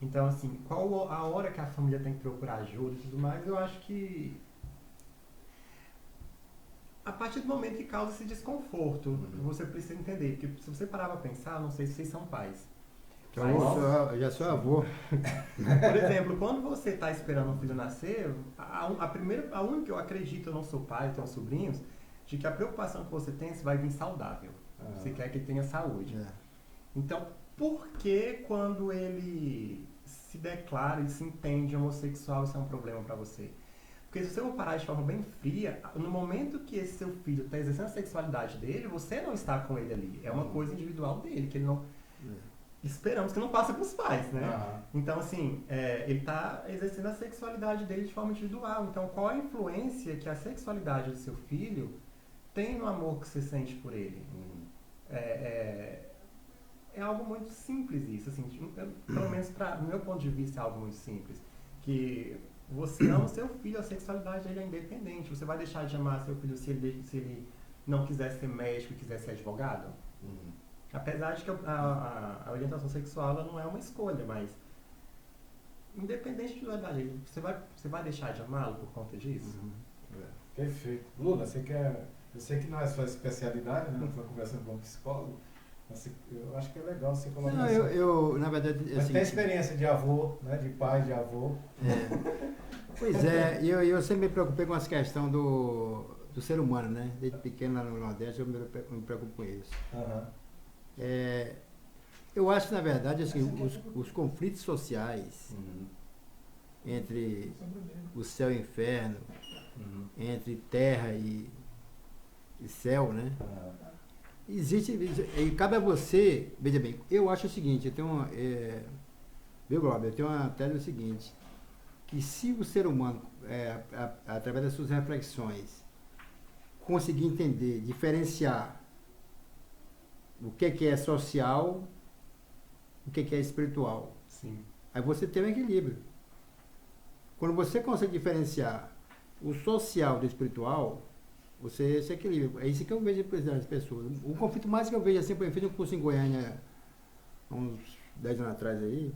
Então, assim, qual a hora que a família tem que procurar ajuda e tudo mais, eu acho que a partir do momento que causa esse desconforto, você precisa entender, porque se você parar para pensar, não sei se vocês são pais, Eu já sou avô. por exemplo, quando você está esperando um filho nascer, a única que eu acredito, eu não sou pai, tenho sobrinhos, de que a preocupação que você tem, você vai vir saudável. Você quer que ele tenha saúde. Então, por que quando ele se declara e se entende homossexual, isso é um problema para você? Porque se você for parar de forma bem fria, no momento que esse seu filho está exercendo a sexualidade dele, você não está com ele ali. É uma coisa individual dele, que ele não... Esperamos que não passe para os pais, né? Então, assim, ele está exercendo a sexualidade dele de forma individual. Então, qual a influência que a sexualidade do seu filho tem no amor que você sente por ele? É algo muito simples isso, assim, pelo menos do meu ponto de vista é algo muito simples. Que você ama o seu filho, a sexualidade dele é independente. Você vai deixar de amar seu filho se ele não quiser ser médico e quiser ser advogado? Apesar de que a orientação sexual ela não é uma escolha, mas independente de verdade, você vai deixar de amá-lo por conta disso? Perfeito. Lula, eu sei que não é sua especialidade, né? Não estou conversando com um psicólogo, mas eu acho que é legal você colocar Não, eu, na verdade... Mas assim, tem experiência de avô, né? De pai, de avô. Pois é, eu sempre me preocupei com essa questão do ser humano, né? Desde pequeno lá no Nordeste eu me preocupo com isso. Eu acho, na verdade, assim, os conflitos sociais entre o céu e o inferno, entre terra e céu, né? Existe, e cabe a você, veja bem, eu acho o seguinte, eu tenho viu, Glauber, eu tenho uma tese do seguinte, que se o ser humano, através das suas reflexões, conseguir entender, diferenciar o que é social, o que é espiritual. Sim. Aí você tem um equilíbrio. Quando você consegue diferenciar o social do espiritual, você se equilibra. É isso que eu vejo das pessoas. O conflito mais que eu vejo, assim, eu fiz um curso em Goiânia há uns 10 anos atrás aí,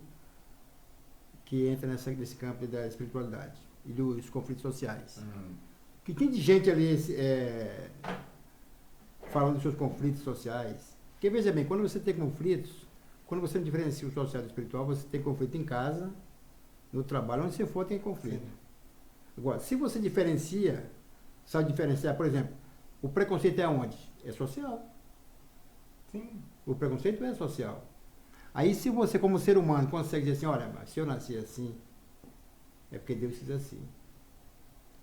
que entra nesse campo da espiritualidade e dos conflitos sociais. Que tem de gente ali falando dos seus conflitos sociais. Porque, veja bem, quando você tem conflitos, quando você não diferencia o social do espiritual, você tem conflito em casa, no trabalho, onde você for tem conflito. Agora, se você diferencia, sabe diferenciar, por exemplo, o preconceito é onde? É social. Sim. O preconceito é social. Aí, se você, como ser humano, consegue dizer assim, olha, mas se eu nasci assim, é porque Deus quis assim.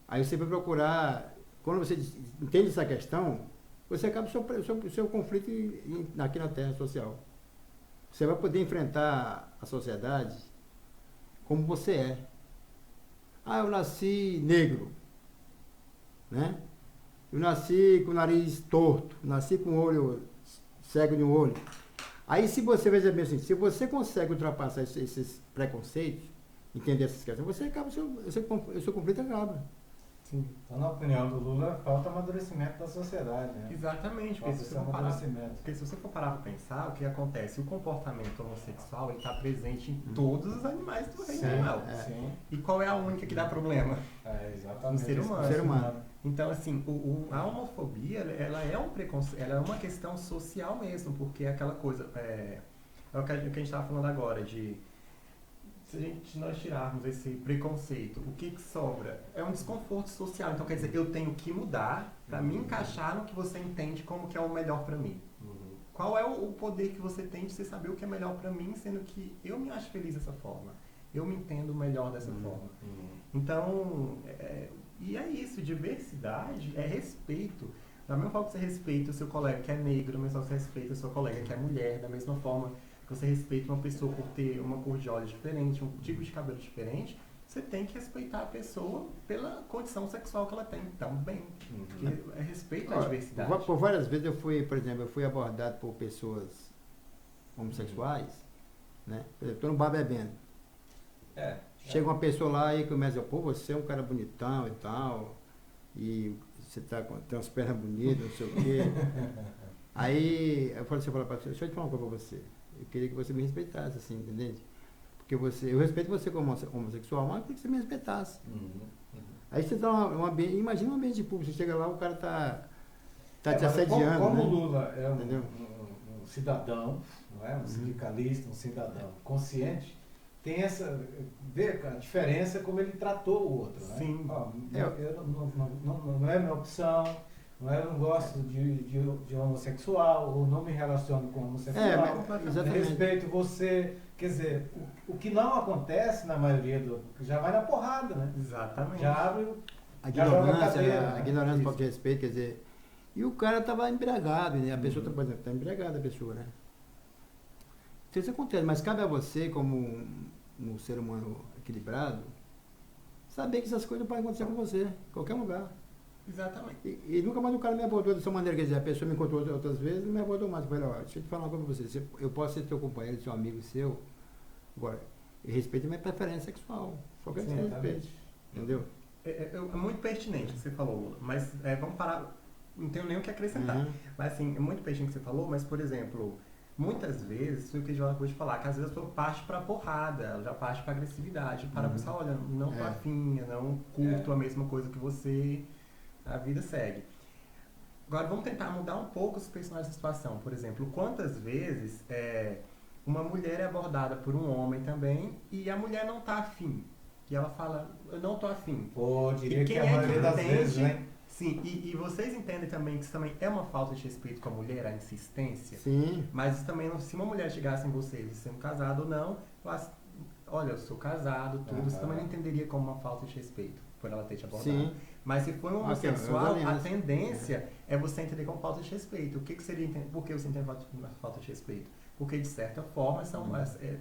Aí você vai procurar, quando você entende essa questão, você acaba o seu conflito aqui na Terra social. Você vai poder enfrentar a sociedade como você é. Eu nasci negro, né? Eu nasci com o nariz torto, nasci com o olho cego de um olho. Aí, se você, veja bem assim, se você consegue ultrapassar esses preconceitos, entender essas questões, você acaba, o seu conflito acaba. Sim. Então, na opinião do Lula, falta amadurecimento da sociedade, né? Exatamente, porque se você for parar para pensar, o que acontece? O comportamento homossexual está presente em todos os animais do reino animal. Sim. E qual é a única que dá problema? Exatamente. O ser humano. O ser humano. Então, assim, a homofobia, ela é um preconceito, ela é uma questão social mesmo, porque é aquela coisa, é o que a gente estava falando agora, se nós tirarmos esse preconceito, o que sobra? É um desconforto social. Então, quer dizer, eu tenho que mudar para me encaixar no que você entende como que é o melhor para mim. Qual é o poder que você tem de você saber o que é melhor para mim, sendo que eu me acho feliz dessa forma. Eu me entendo melhor dessa forma. Então, e é isso, diversidade é respeito. Da mesma forma que você respeita o seu colega que é negro, da mesma forma que você respeita o seu colega que é mulher, da mesma forma que você respeita uma pessoa por ter uma cor de olhos diferente, um tipo de cabelo diferente, você tem que respeitar a pessoa pela condição sexual que ela tem também. É respeito à diversidade. Por várias vezes eu fui abordado por pessoas homossexuais, né? Por exemplo, estou no bar bebendo. Chega uma pessoa lá e começa a dizer, você é um cara bonitão e tal, e você tem umas pernas bonitas, não sei o quê. Aí eu falei para você, deixa eu te falar uma coisa para você. Eu queria que você me respeitasse, assim, entendeu? Porque eu respeito você como homossexual, mas eu queria que você me respeitasse. Aí você tá imagina um ambiente público, você chega lá, o cara tá te assediando. Como né? o Lula é um cidadão, não é? Um sindicalista, um cidadão consciente, tem ver a diferença como ele tratou o outro. Né? Sim. Não é minha opção. Eu não gosto de homossexual, ou não me relaciono com homossexual. Respeito você. Quer dizer, o que não acontece na maioria já vai na porrada, né? Exatamente. Já abre a ignorância, falta de respeito, quer dizer. E o cara estava embriagado, né? A pessoa, por exemplo, está embriagada, a pessoa, né? Então isso acontece, mas cabe a você, como um ser humano equilibrado, saber que essas coisas podem acontecer com você, em qualquer lugar. Exatamente. E nunca mais o cara me abordou dessa maneira, quer dizer, a pessoa me encontrou outras vezes, não me abordou mais. Eu falei, ó, deixa eu te falar uma coisa pra você, eu posso ser teu companheiro, seu amigo seu, agora, e respeite a minha preferência sexual, só quero que você respeite, entendeu? É muito pertinente o que você falou, Lula, mas vamos parar, não tenho nem o que acrescentar. Uhum. Mas assim, é muito pertinente o que você falou, mas por exemplo, muitas vezes, foi o que eu acabou de falar, que às vezes a pessoa parte pra porrada, ela já parte pra agressividade, para a pessoa, olha, não tô afim, não curto a mesma coisa que você, a vida segue. Agora vamos tentar mudar um pouco os personagens da situação. Por exemplo, quantas vezes uma mulher é abordada por um homem também e a mulher não tá afim. E ela fala, eu não tô afim. Pô, diria E que quem a maioria das entende, vezes, né? Sim, e vocês entendem também que isso também é uma falta de respeito com a mulher, a insistência? Sim. Mas isso também, se uma mulher chegasse em vocês, sendo casada ou não, falasse, olha, eu sou casado, tudo, você também não entenderia como uma falta de respeito, por ela ter te abordado. Sim. Mas se for um Ok, homossexual, eu a lembro. tendência é você entender como falta de respeito. O que, que seria, por que você entende falta de respeito? Porque, de certa forma,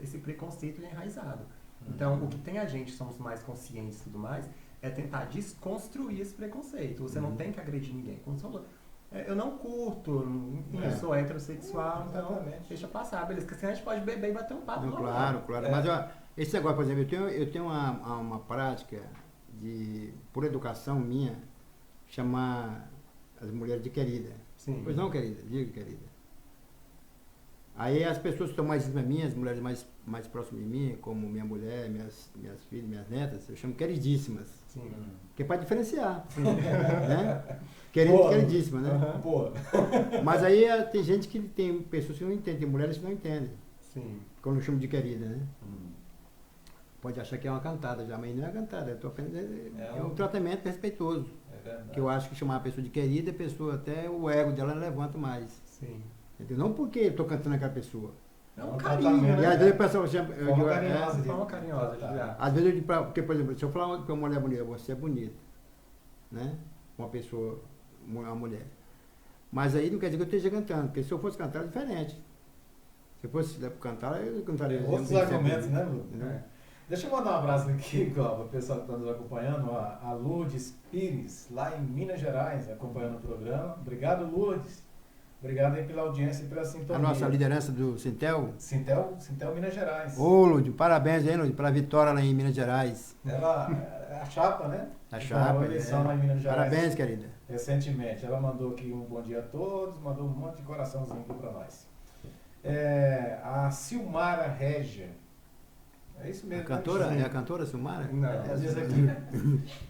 esse preconceito é enraizado. Então, o que tem a gente, somos mais conscientes e tudo mais, é tentar desconstruir esse preconceito. Você não tem que agredir ninguém. Como você falou, eu não curto, enfim, eu sou heterossexual, então Exatamente. deixa passar, beleza. Porque assim a gente pode beber e bater um papo. Não, normal. claro. Mas ó, esse negócio, por exemplo, eu tenho uma prática por educação minha, chamar as mulheres de querida. Sim. Pois não, querida, diga querida. Aí as pessoas que estão mais íntimas minhas, as mulheres mais próximas de mim, como minha mulher, minhas filhas, minhas netas, eu chamo queridíssimas. Sim. Que é para diferenciar. Né? Queridíssima, né? Pô. Mas aí tem gente que tem pessoas que não entendem, tem mulheres que não entendem. Sim. Quando eu chamo de querida, né? Pode achar que é uma cantada já, mas não é cantada, eu tô é um tratamento respeitoso. É verdade. Que eu acho que chamar a pessoa de querida, a pessoa até o ego dela levanta mais. Sim. Entendeu? Não porque eu tô cantando aquela pessoa. É É um um carinho, tratamento. E às né? vezes o pessoal Forma carinhosa. Forma carinhosa de olhar. às vezes eu digo porque, por exemplo, se eu falar com uma mulher bonita, você é bonita, né? Uma pessoa, uma mulher. Mas aí não quer dizer que eu esteja cantando, porque se eu fosse cantar é diferente. Se eu fosse cantar, eu cantaria. Outros eu não tenho argumentos, sempre- né, Lu? Entendeu? Deixa eu mandar um abraço aqui, Glauber, o pessoal que está nos acompanhando, a Lourdes Pires, lá em Minas Gerais, acompanhando o programa. Obrigado, Lourdes. Obrigado aí pela audiência e pela sintonia. A nossa liderança do Sintel. Sintel Minas Gerais. Ô, Lúdio, parabéns aí, Lúdio, pela vitória lá em Minas Gerais. Ela, a chapa, né? A Ganhou chapa. a eleição lá em Minas Gerais. Parabéns, querida. Recentemente. Ela mandou aqui um bom dia a todos, mandou um monte de coraçãozinho aqui para nós. A Silmara Régia. É isso mesmo. A cantora, né? é a cantora Silmara? Não. Às vezes aqui.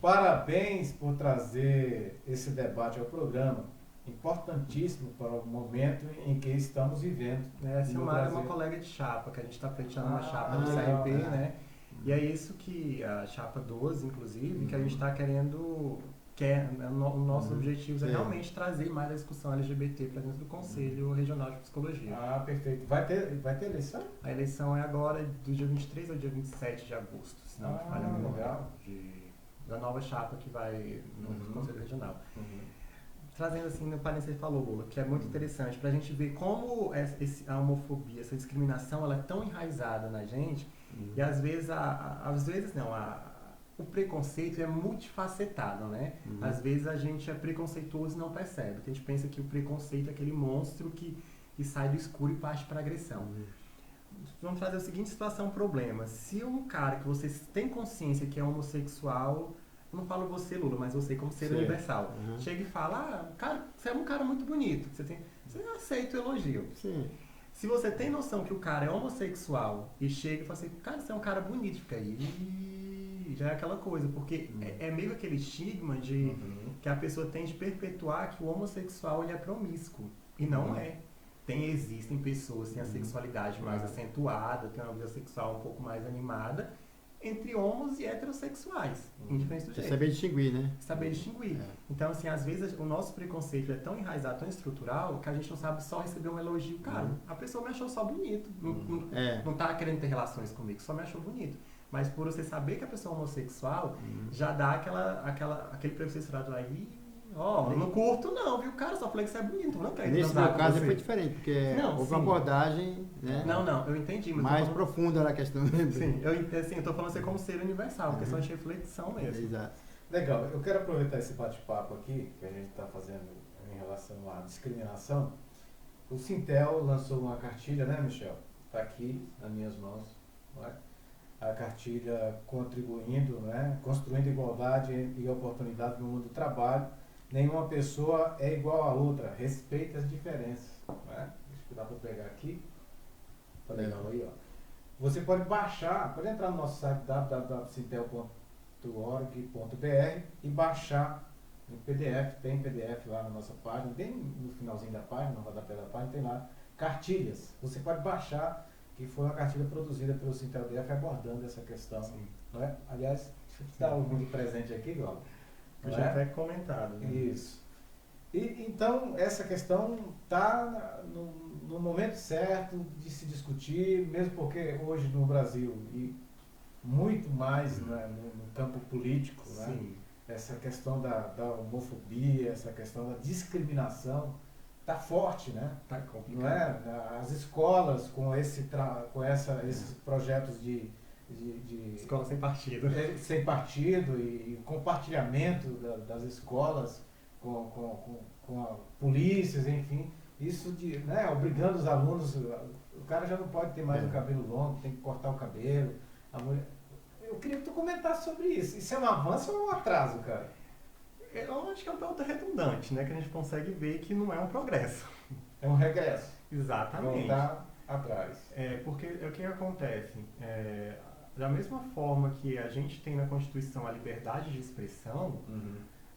Parabéns por trazer esse debate ao programa. Importantíssimo para o momento em que estamos vivendo. A Silmara é uma Brasil. colega de chapa, que a gente está fechando uma chapa do ah, CRP, tá. né? E é isso que a chapa 12, inclusive, que a gente está querendo, o nosso objetivo é Sim. realmente trazer mais a discussão LGBT para dentro do Conselho Regional de Psicologia. Ah, perfeito. Vai ter eleição? A eleição é agora do dia 23 ao dia 27 de agosto, se não me falha a memória, legal. da nova chapa que vai no Conselho Regional. Uhum. Trazendo assim, no parecer falou, Lula, que é muito interessante para a gente ver como a homofobia, essa discriminação, ela é tão enraizada na gente e às vezes, o preconceito é multifacetado, né? Às vezes a gente é preconceituoso e não percebe, porque a gente pensa que o preconceito é aquele monstro que sai do escuro e parte para agressão. Vamos trazer a seguinte situação, problema. Se um cara que você tem consciência que é homossexual, eu não falo você, Lula, mas você como ser Sim. universal, chega e fala, cara, você é um cara muito bonito, você aceita o elogio. Sim. Se você tem noção que o cara é homossexual e chega e fala assim, cara, você é um cara bonito, fica aí, já é aquela coisa, porque é meio aquele estigma de que a pessoa tem de perpetuar que o homossexual ele é promíscuo, e não é. Existem pessoas que têm a sexualidade mais acentuada, tem uma vida sexual um pouco mais animada, entre homos e heterossexuais, independente do Você jeito. saber distinguir, né? Saber distinguir. Então, assim, às vezes o nosso preconceito é tão enraizado, tão estrutural, que a gente não sabe só receber um elogio. Cara, a pessoa me achou só bonito. Não tá querendo ter relações comigo, só me achou bonito. Mas por você saber que a pessoa é homossexual, já dá aquele preconceito lá, ó, não curto não, viu? Cara, só falei que você é bonito, não quero Nesse transar meu com caso você. foi diferente, porque Não, houve sim. uma abordagem, né, Não, eu entendi. Mas mais eu tô falando, profunda na questão. sim, eu tô falando assim como ser universal, questão de reflexão mesmo. Exato. Legal, eu quero aproveitar esse bate-papo aqui que a gente está fazendo em relação à discriminação. O Sintel lançou uma cartilha, né, Michel? Está aqui nas minhas mãos, não é? A cartilha contribuindo, né, construindo igualdade e oportunidade no mundo do trabalho. Nenhuma pessoa é igual a outra, respeita as diferenças. Não é? Acho que dá para pegar aqui. Tá legal aí, ó. Você pode baixar, pode entrar no nosso site www.sintel.org.br e baixar em PDF, tem PDF lá na nossa página, bem no finalzinho da página, no rodapé da página, tem lá cartilhas. Você pode baixar, que foi uma cartilha produzida pelo Sintel DF abordando essa questão. Não é? Aliás, deixa eu te dar um presente aqui, Glauber. Eu já até comentado. Né? Isso. E, então, essa questão está no momento certo de se discutir, mesmo porque hoje no Brasil, e muito mais, né, no campo político, né, Sim. essa questão da homofobia, essa questão da discriminação está forte, né? Tá Não complicado. é? As escolas com esses projetos de Escola sem partido. sem partido e compartilhamento das escolas com polícias, enfim, isso né, obrigando os alunos, o cara já não pode ter mais o cabelo longo, tem que cortar o cabelo, a mulher. Eu queria que tu comentasse sobre isso. Isso é um avanço ou um atraso, cara? Eu acho que é um tanto redundante, né? Que a gente consegue ver que não é um progresso. É um regresso. Exatamente. Voltar atrás. Porque o que acontece? Da mesma forma que a gente tem na Constituição a liberdade de expressão,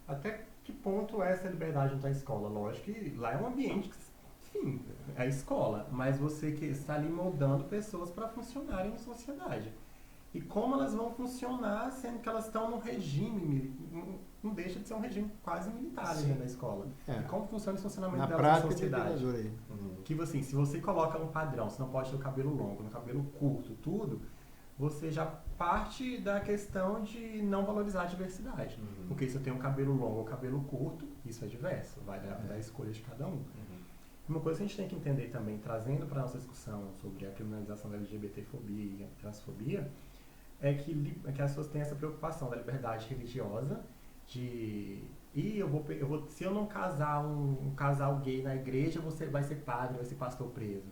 até que ponto essa liberdade não está na escola? Lógico que lá é um ambiente que, sim, é a escola, mas você que está ali moldando pessoas para funcionarem em sociedade. E como elas vão funcionar, sendo que elas estão num regime, não deixa de ser um regime quase militar ali na escola. E como funciona o funcionamento Na delas prática, na sociedade? aí. Que assim, se você coloca um padrão, você não pode ter o cabelo longo, no cabelo curto, tudo, você já parte da questão de não valorizar a diversidade. Porque se eu tenho um cabelo longo ou cabelo curto, isso é diverso, vai da escolha de cada um. Uma coisa que a gente tem que entender também, trazendo para a nossa discussão sobre a criminalização da LGBTfobia e a transfobia, é que as pessoas têm essa preocupação da liberdade religiosa, se eu não casar um casal gay na igreja, você vai ser padre, vai ser pastor preso.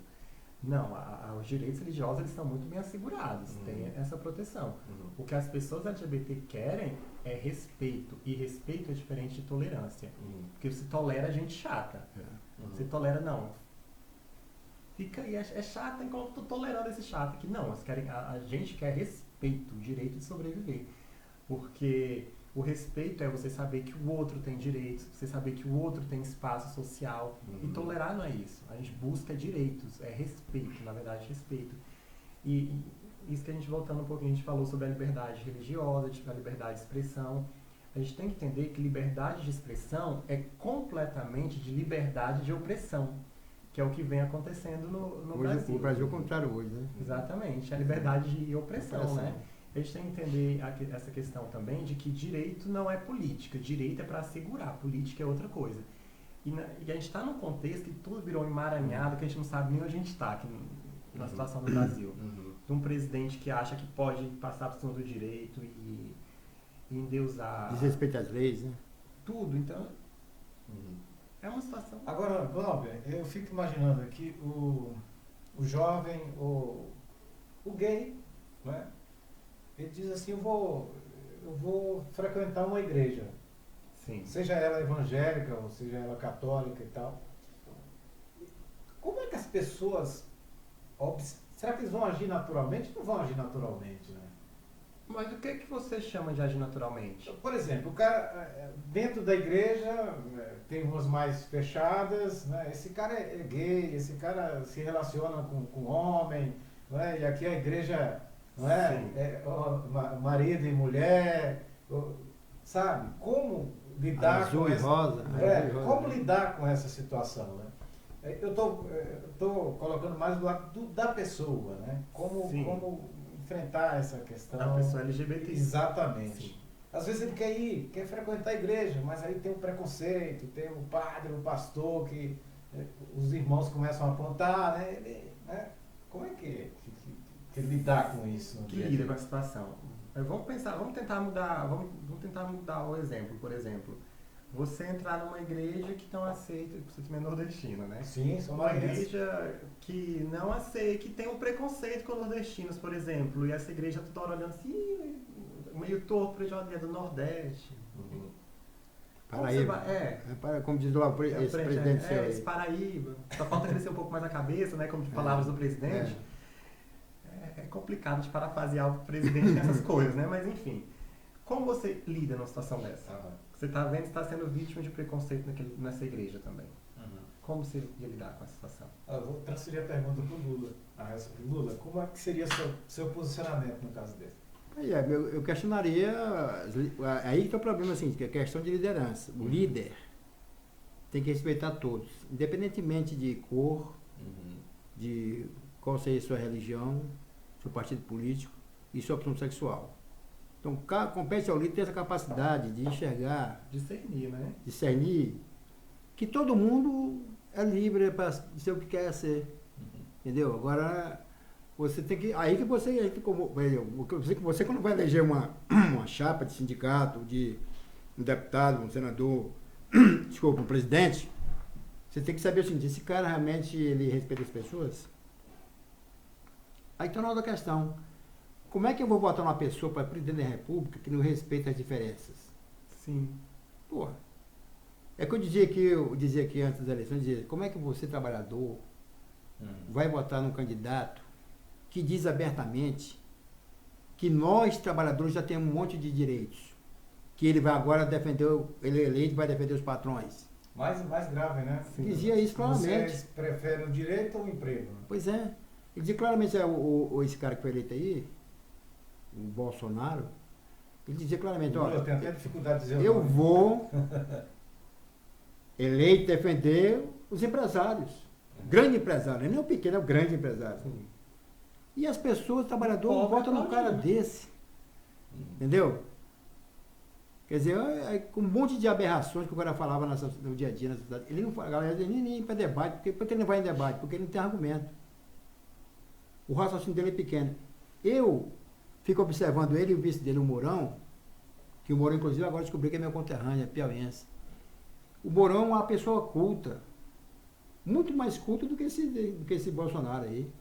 Não, os direitos religiosos eles estão muito bem assegurados, tem essa proteção. O que as pessoas LGBT querem é respeito, e respeito é diferente de tolerância. Porque você tolera gente chata. Você tolera, não. Fica aí, é chata enquanto eu tô tolerando esse chato aqui. Não, a gente quer respeito, o direito de sobreviver. Porque o respeito é você saber que o outro tem direitos, você saber que o outro tem espaço social. E tolerar não é isso. A gente busca direitos, é respeito, na verdade, respeito. E isso que a gente, voltando um pouquinho, a gente falou sobre a liberdade religiosa, a liberdade de expressão. A gente tem que entender que liberdade de expressão é completamente de liberdade de opressão, que é o que vem acontecendo no Hoje, Brasil. o Brasil é o contrário hoje, né? Exatamente, a liberdade de opressão, né? A gente tem que entender essa questão também de que direito não é política, direito é para assegurar, política é outra coisa. E a gente está num contexto que tudo virou emaranhado, que a gente não sabe nem onde a gente está aqui na situação do Brasil. De um presidente que acha que pode passar por cima do direito e endeusar... Desrespeito às leis, né? Tudo, então... É uma situação... Agora, Glauber, eu fico imaginando aqui o jovem, o gay, não é? Ele diz assim, eu vou frequentar uma igreja. Sim. Seja ela evangélica, ou seja ela católica e tal. Como é que as pessoas... Será que eles vão agir naturalmente? Não vão agir naturalmente, né? Mas o que é que você chama de agir naturalmente? Por exemplo, o cara, dentro da igreja, tem umas mais fechadas, né? Esse cara é gay, esse cara se relaciona com homem, né? E aqui a igreja, não é? Marido e mulher, sabe? Como lidar azul com e essa... rosa. Como lidar com essa situação, né? Eu estou colocando mais do lado da pessoa, né? Como enfrentar essa questão. Da pessoa LGBT. Exatamente. Sim. Às vezes ele quer ir, quer frequentar a igreja, mas aí tem um preconceito, tem o padre, o pastor, que os irmãos começam a apontar, né? Como é que lidar com isso? Que lida com a situação. Vamos pensar, vamos tentar mudar o exemplo, por exemplo. Você entrar numa igreja que não aceita, você também é nordestino, né? Sim, são Uma igreja que não aceita, que tem um preconceito com nordestinos, por exemplo, e essa igreja toda hora olhando assim, meio torto para a do Nordeste. Paraíba. Como diz lá esse presidente seu aí. Esse Paraíba. Só falta crescer um pouco mais a cabeça, né? Como palavras do presidente. É complicado de parafrasear o presidente nessas coisas, né? Mas enfim. Como você lida numa situação dessa? Você está vendo que está sendo vítima de preconceito nessa igreja também. Como você ia lidar com essa situação? Eu vou transferir a pergunta para o Lula. Lula, como é que seria seu posicionamento no caso desse? Eu questionaria, aí que está o problema, assim, que é a questão de liderança. O líder tem que respeitar todos, independentemente de cor, de qual seja a sua religião, seu partido político e sua opção sexual. Então, compete ao líder ter essa capacidade de enxergar, discernir, que todo mundo é livre para ser o que quer ser, entendeu? Agora, você tem que, aí que você quando vai eleger uma chapa de sindicato, de um deputado, um senador, desculpa, um presidente, você tem que saber assim, esse cara realmente ele respeita as pessoas? Aí está na outra questão. Como é que eu vou votar uma pessoa para presidente da República que não respeita as diferenças? Sim. Porra. É que eu dizia aqui antes das eleições, como é que você, trabalhador, vai votar num candidato que diz abertamente que nós, trabalhadores, já temos um monte de direitos, que ele vai agora defender, ele é eleito, vai defender os patrões. Mais grave, né? Sim. Dizia isso claramente. Vocês preferem o direito ou o emprego? Pois é. Ele dizia claramente, esse cara que foi eleito aí, o Bolsonaro, ele dizia claramente, olha, eu tenho até dificuldade de dizer eu vou eleito defender os empresários, grande empresário, não é o pequeno, é o grande empresário. Sim. E as pessoas, trabalhadoras, votam num cara desse, entendeu? Quer dizer, com um monte de aberrações que o cara falava no dia a dia na sociedade, ele não fala, a galera nem para debate, porque ele não vai em debate, porque ele não tem argumento. O raciocínio dele é pequeno. Eu fico observando ele e o vice dele, o Mourão, que o Mourão, inclusive, agora descobriu que é meu conterrâneo, é piauiense. O Mourão é uma pessoa culta, muito mais culta do que esse Bolsonaro aí.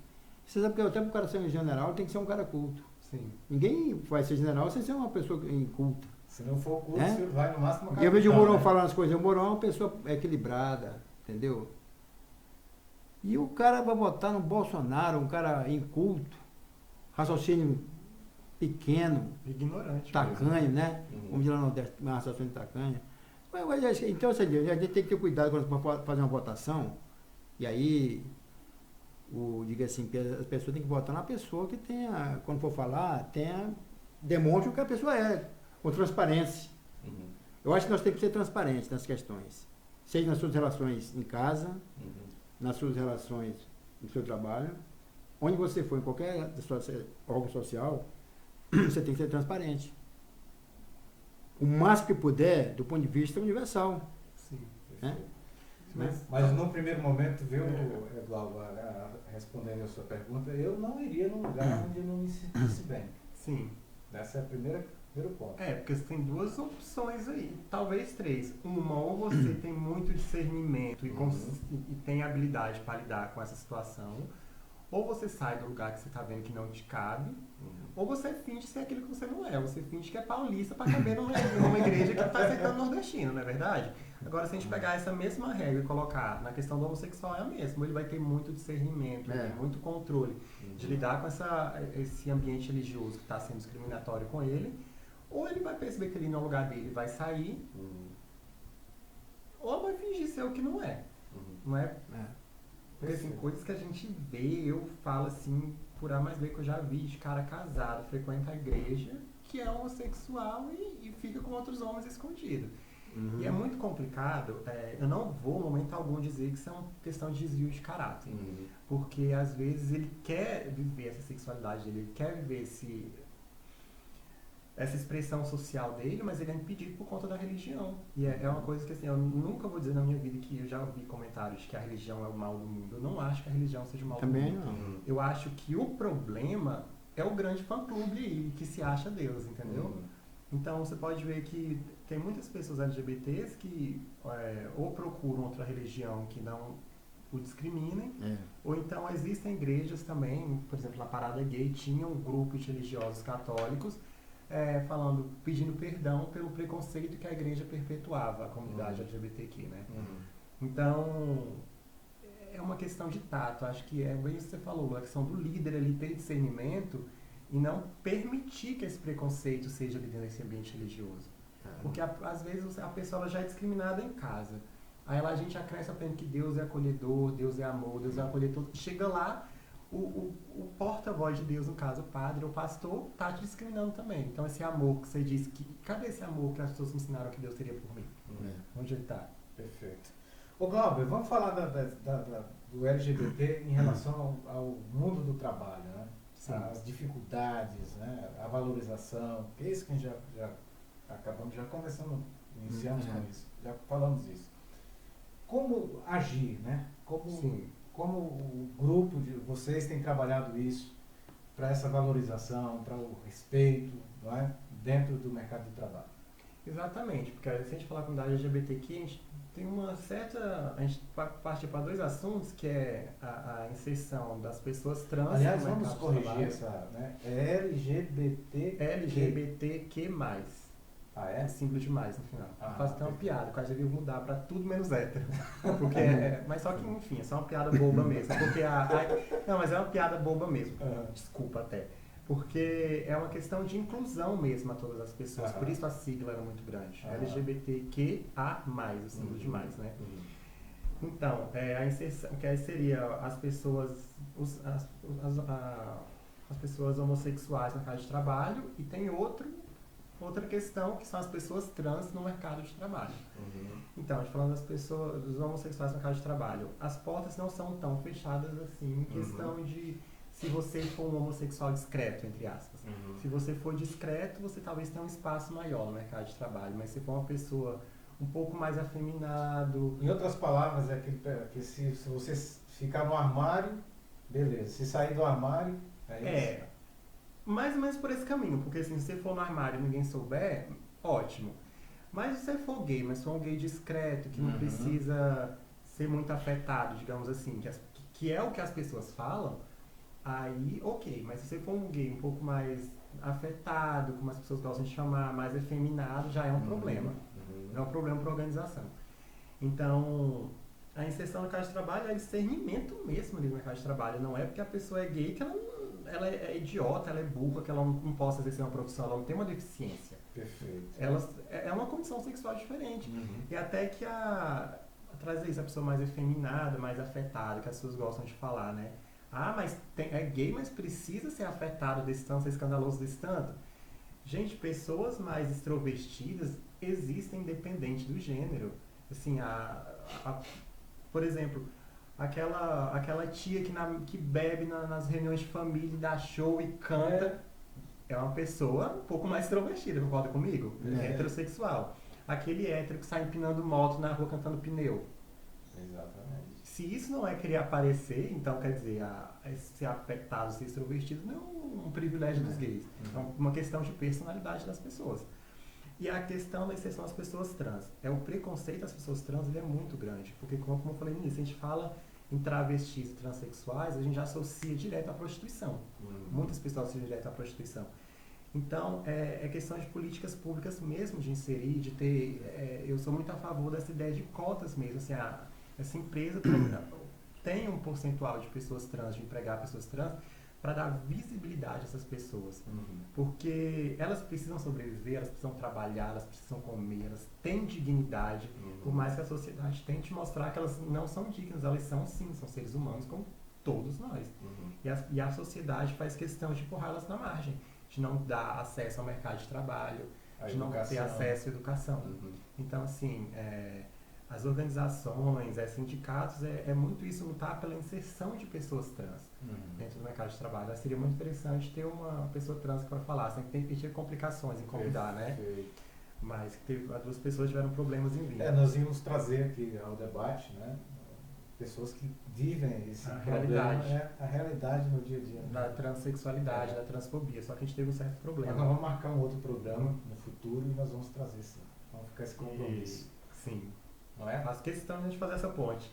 Você sabe que até para o cara ser um general, tem que ser um cara culto. Sim. Ninguém vai ser general sem ser uma pessoa inculta. Se não for culto, você vai no máximo... E eu vejo o Mourão falando as coisas. O Mourão é uma pessoa equilibrada, entendeu? E o cara vai votar no Bolsonaro, um cara inculto, raciocínio pequeno, ignorante, tacanho, né? Vamos dizer lá no Nordeste, uma raciocínio tacanho. Então, a gente tem que ter cuidado quando for fazer uma votação, e aí, diga assim, que as pessoas têm que votar na pessoa que tenha, quando for falar, demonstre o que a pessoa é, com transparência. Eu acho que nós temos que ser transparentes nas questões, seja nas suas relações em casa, nas suas relações no seu trabalho, onde você for, em qualquer órgão social, você tem que ser transparente. O máximo que puder, do ponto de vista universal. Sim. Né? Mas num primeiro momento, viu, Glauber, respondendo a sua pergunta, eu não iria num lugar onde eu não me sentisse bem. Sim. Essa é a primeiro ponto. Porque você tem duas opções aí, talvez três. Uma, ou você tem muito discernimento e tem habilidade para lidar com essa situação, ou você sai do lugar que você está vendo que não te cabe, ou você finge ser aquilo que você não é. Você finge que é paulista para caber numa igreja que está aceitando nordestino, não é verdade? Agora, se a gente pegar essa mesma regra e colocar na questão do homossexual, é a mesma. Ele vai ter muito discernimento, ele tem muito controle de lidar com esse ambiente religioso que está sendo discriminatório com ele, ou ele vai perceber que ele no lugar dele vai sair, ou vai fingir ser o que não é. Não é? Porque assim, coisas que a gente vê, eu falo assim, por A mais B que eu já vi, de cara casado, frequenta a igreja, que é homossexual e fica com outros homens escondido. E é muito complicado, eu não vou, em momento algum, dizer que isso é uma questão de desvio de caráter. Porque, às vezes, ele quer viver essa sexualidade dele, ele quer viver essa expressão social dele, mas ele é impedido por conta da religião. E é uma coisa que, assim, eu nunca vou dizer na minha vida que eu já ouvi comentários que a religião é o mal do mundo. Eu não acho que a religião seja o mal Também do mundo. não. Eu acho que o problema é o grande fã-clube aí, que se acha Deus, entendeu? Então, você pode ver que tem muitas pessoas LGBTs que ou procuram outra religião que não o discriminem, ou então existem igrejas também, por exemplo, na Parada Gay tinha um grupo de religiosos católicos pedindo perdão pelo preconceito que a igreja perpetuava, a comunidade LGBTQ, né? Então, é uma questão de tato, acho que é bem isso que você falou, a questão do líder ali ter discernimento e não permitir que esse preconceito seja ali dentro desse ambiente religioso. Porque às vezes a pessoa ela já é discriminada em casa. Aí a gente já cresce aprendendo que Deus é acolhedor, Deus é amor, Deus é acolhedor. Chega lá, o porta-voz de Deus, no caso o padre ou o pastor, tá te discriminando também. Então esse amor que você disse, cadê esse amor que as pessoas me ensinaram que Deus teria por mim? Onde ele tá? Perfeito. Ô Glauber, vamos falar do LGBT em relação ao mundo do trabalho, né? As dificuldades, né? A valorização, que é isso que a gente já acabamos já conversando, iniciamos com isso, já falamos isso. Como agir, né? Como o grupo de vocês tem trabalhado isso para essa valorização, para o respeito, não é? Dentro do mercado de trabalho? Exatamente, porque se a gente falar com a comunidade LGBTQ, a gente tem uma certa... A gente parte para dois assuntos, que é a inserção das pessoas trans... Aliás, vamos corrigir essa, né? É LGBTQ+. Ah, É simples demais no final. Faço até uma piada, quase devia mudar para tudo menos hétero. Porque mas só que, enfim, é só uma piada boba mesmo. Porque não, mas é uma piada boba mesmo. Desculpa até. Porque é uma questão de inclusão mesmo a todas as pessoas. Por isso a sigla era muito grande. LGBTQA+, o símbolo de mais, né? Então, a inserção, que aí seria as pessoas, as pessoas homossexuais no mercado de trabalho, e tem outra questão, que são as pessoas trans no mercado de trabalho. Então, a gente falando dos homossexuais no mercado de trabalho, as portas não são tão fechadas assim, em questão de se você for um homossexual discreto, entre aspas. Se você for discreto, você talvez tenha um espaço maior no mercado de trabalho, mas se for uma pessoa um pouco mais afeminado... Em outras palavras, é que se você ficar no armário, beleza. Se sair do armário, é isso. Mais ou menos por esse caminho, porque assim, se você for no armário e ninguém souber, ótimo. Mas se você for gay, mas for um gay discreto, que não precisa ser muito afetado, digamos assim, que é o que as pessoas falam, aí ok. Mas se você for um gay um pouco mais afetado, como as pessoas gostam de chamar, mais efeminado, já é um problema. É um problema para a organização. Então, a inserção no mercado de trabalho é discernimento mesmo ali no mercado de trabalho. Não é porque a pessoa é gay que ela é idiota, ela é burra, que ela não possa exercer uma profissão, ela não tem uma deficiência. Perfeito. É uma condição sexual diferente. E até que trazer isso, a pessoa mais efeminada, mais afetada, que as pessoas gostam de falar, né? Mas é gay, mas precisa ser afetado desse tanto, ser escandaloso desse tanto. Gente, pessoas mais extrovertidas existem independente do gênero. Assim, por exemplo, aquela tia que bebe nas reuniões de família, dá show e canta, é uma pessoa um pouco mais extrovertida, concorda comigo? Heterossexual. Aquele hétero que sai empinando moto na rua cantando pneu. Exatamente. Se isso não é querer aparecer, então quer dizer, ser afetado, ser extrovertido não é um privilégio dos gays. É uma questão de personalidade das pessoas. E a questão da inserção das pessoas trans. O preconceito das pessoas trans ele é muito grande. Porque, como eu falei no início, a gente fala em travestis e transexuais, a gente já associa direto à prostituição. Muitas pessoas associam direto à prostituição. Então, é questão de políticas públicas mesmo, de inserir, de ter... eu sou muito a favor dessa ideia de cotas mesmo. Assim, essa empresa tem um percentual de pessoas trans, de empregar pessoas trans, para dar visibilidade a essas pessoas. Porque elas precisam sobreviver, elas precisam trabalhar, elas precisam comer, elas têm dignidade, por mais que a sociedade tente mostrar que elas não são dignas, elas são sim, são seres humanos como todos nós. E a sociedade faz questão de empurrar elas na margem, de não dar acesso ao mercado de trabalho, A de não ter educação. acesso à educação. Uhum. Então, assim, as organizações, sindicatos, é muito isso, lutar pela inserção de pessoas trans dentro do mercado de trabalho. Seria muito interessante ter uma pessoa trans que vai falar, sempre tem que ter complicações em convidar, né? Perfeito. Mas que as duas pessoas tiveram problemas em vir. Nós íamos trazer aqui ao debate, né? Pessoas que vivem esse A problema, realidade. a realidade no dia a dia. Da transexualidade, É. da transfobia, só que a gente teve um certo Mas problema. nós vamos marcar um outro programa no futuro e nós vamos trazer sim. Vamos ficar esse compromisso. Sim, Não é? faço questão de a gente fazer essa ponte.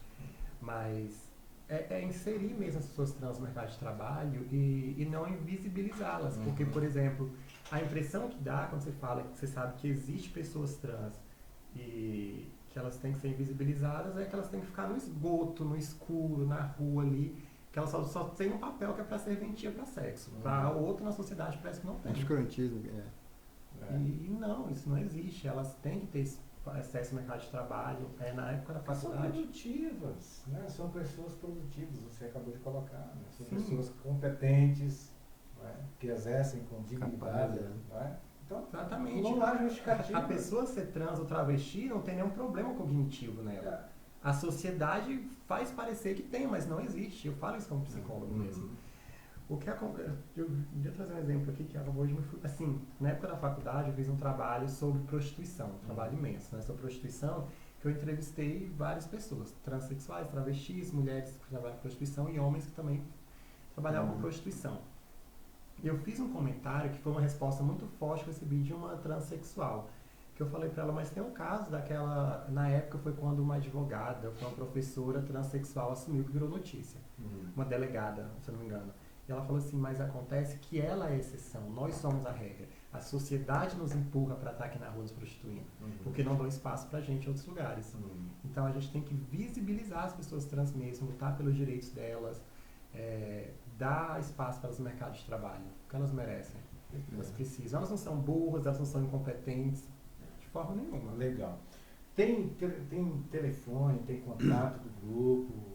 Mas é inserir mesmo as pessoas trans no mercado de trabalho e não invisibilizá-las. Porque, por exemplo, a impressão que dá quando você fala que você sabe que existe pessoas trans e que elas têm que ser invisibilizadas é que elas têm que ficar no esgoto, no escuro, na rua ali, que elas só têm um papel que é para serventia para sexo. Para outro na sociedade parece que não tem. Escrotismo, E não, isso não existe. Elas têm que ter acesso ao mercado de trabalho. Na época da Mas são faculdade. produtivas, né? São pessoas produtivas, você acabou de colocar. Né? São Sim. pessoas competentes, não é? Que exercem com dignidade. Capazes, né? Não é? Então, Exatamente. não há justificativa. A pessoa ser trans ou travesti não tem nenhum problema cognitivo nela. É. A sociedade faz parecer que tem, mas não existe. Eu falo isso como psicólogo mesmo. O que eu ia trazer um exemplo aqui que acabou de me... Assim, na época da faculdade eu fiz um trabalho sobre prostituição, um trabalho imenso, né? Sobre prostituição, que eu entrevistei várias pessoas, transexuais, travestis, mulheres que trabalham com prostituição e homens que também trabalhavam com prostituição. E eu fiz um comentário que foi uma resposta muito forte que eu recebi de uma transexual, que eu falei pra ela, mas tem um caso daquela... Na época foi quando uma advogada, uma professora transexual assumiu que virou notícia, uma delegada, se eu não me engano. E ela falou assim, mas acontece que ela é a exceção, nós somos a regra. A sociedade nos empurra para estar aqui na rua nos prostituindo, porque não dão espaço pra gente em outros lugares. Então a gente tem que visibilizar as pessoas trans mesmo, lutar pelos direitos delas, dar espaço para elas no mercado de trabalho, que elas merecem. Elas precisam. Elas não são burras, elas não são incompetentes, de forma nenhuma. Legal. Tem telefone, tem contato do grupo,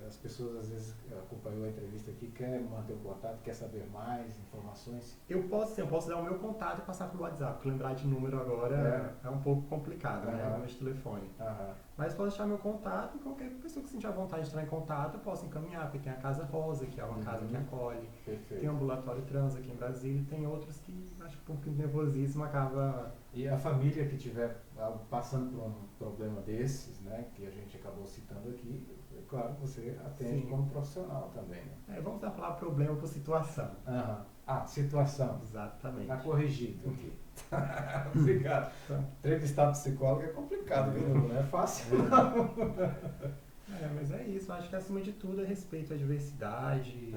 as pessoas às vezes acompanhou a entrevista aqui, quer manter o contato, quer saber mais informações? Eu posso dar o meu contato e passar pelo WhatsApp, porque lembrar de número agora é um pouco complicado, né? Número de telefone. Mas posso deixar meu contato e qualquer pessoa que sentir a vontade de entrar em contato, eu posso encaminhar, porque tem a Casa Rosa, que é uma casa que acolhe, Perfeito. tem o Ambulatório Trans aqui em Brasília, e tem outros que acho que por um pouquinho de nervosismo acaba... E a família que estiver passando por um problema desses, né, que a gente acabou citando aqui, é claro, você atende Sim. como profissional também. Né? Vamos dar a palavra problema por situação. Situação. Exatamente. Está corrigido aqui. Obrigado. Entrevistar psicólogo é complicado, viu? Não é fácil. Mas é isso, acho que acima de tudo é respeito à diversidade,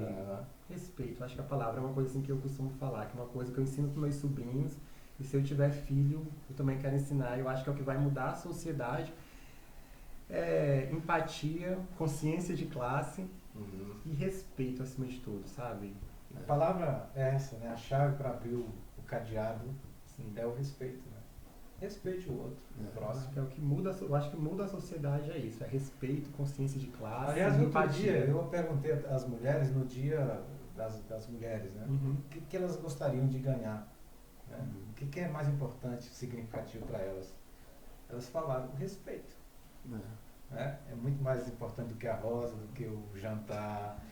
respeito, acho que a palavra é uma coisa assim que eu costumo falar, que é uma coisa que eu ensino para meus sobrinhos, e se eu tiver filho, eu também quero ensinar, eu acho que é o que vai mudar a sociedade, empatia, consciência de classe e respeito acima de tudo, sabe? A palavra é essa, né? A chave para abrir o cadeado é o respeito, né? Respeite o outro, o próximo. Acho que é o que muda, eu acho que muda a sociedade, é isso, é respeito, consciência de classe, Aliás, no outro empatia. dia, eu perguntei às mulheres, no dia das mulheres, né? O que elas gostariam de ganhar? Né? O que é mais importante, significativo para elas? Elas falaram o respeito. Né? É muito mais importante do que a rosa, do que o jantar,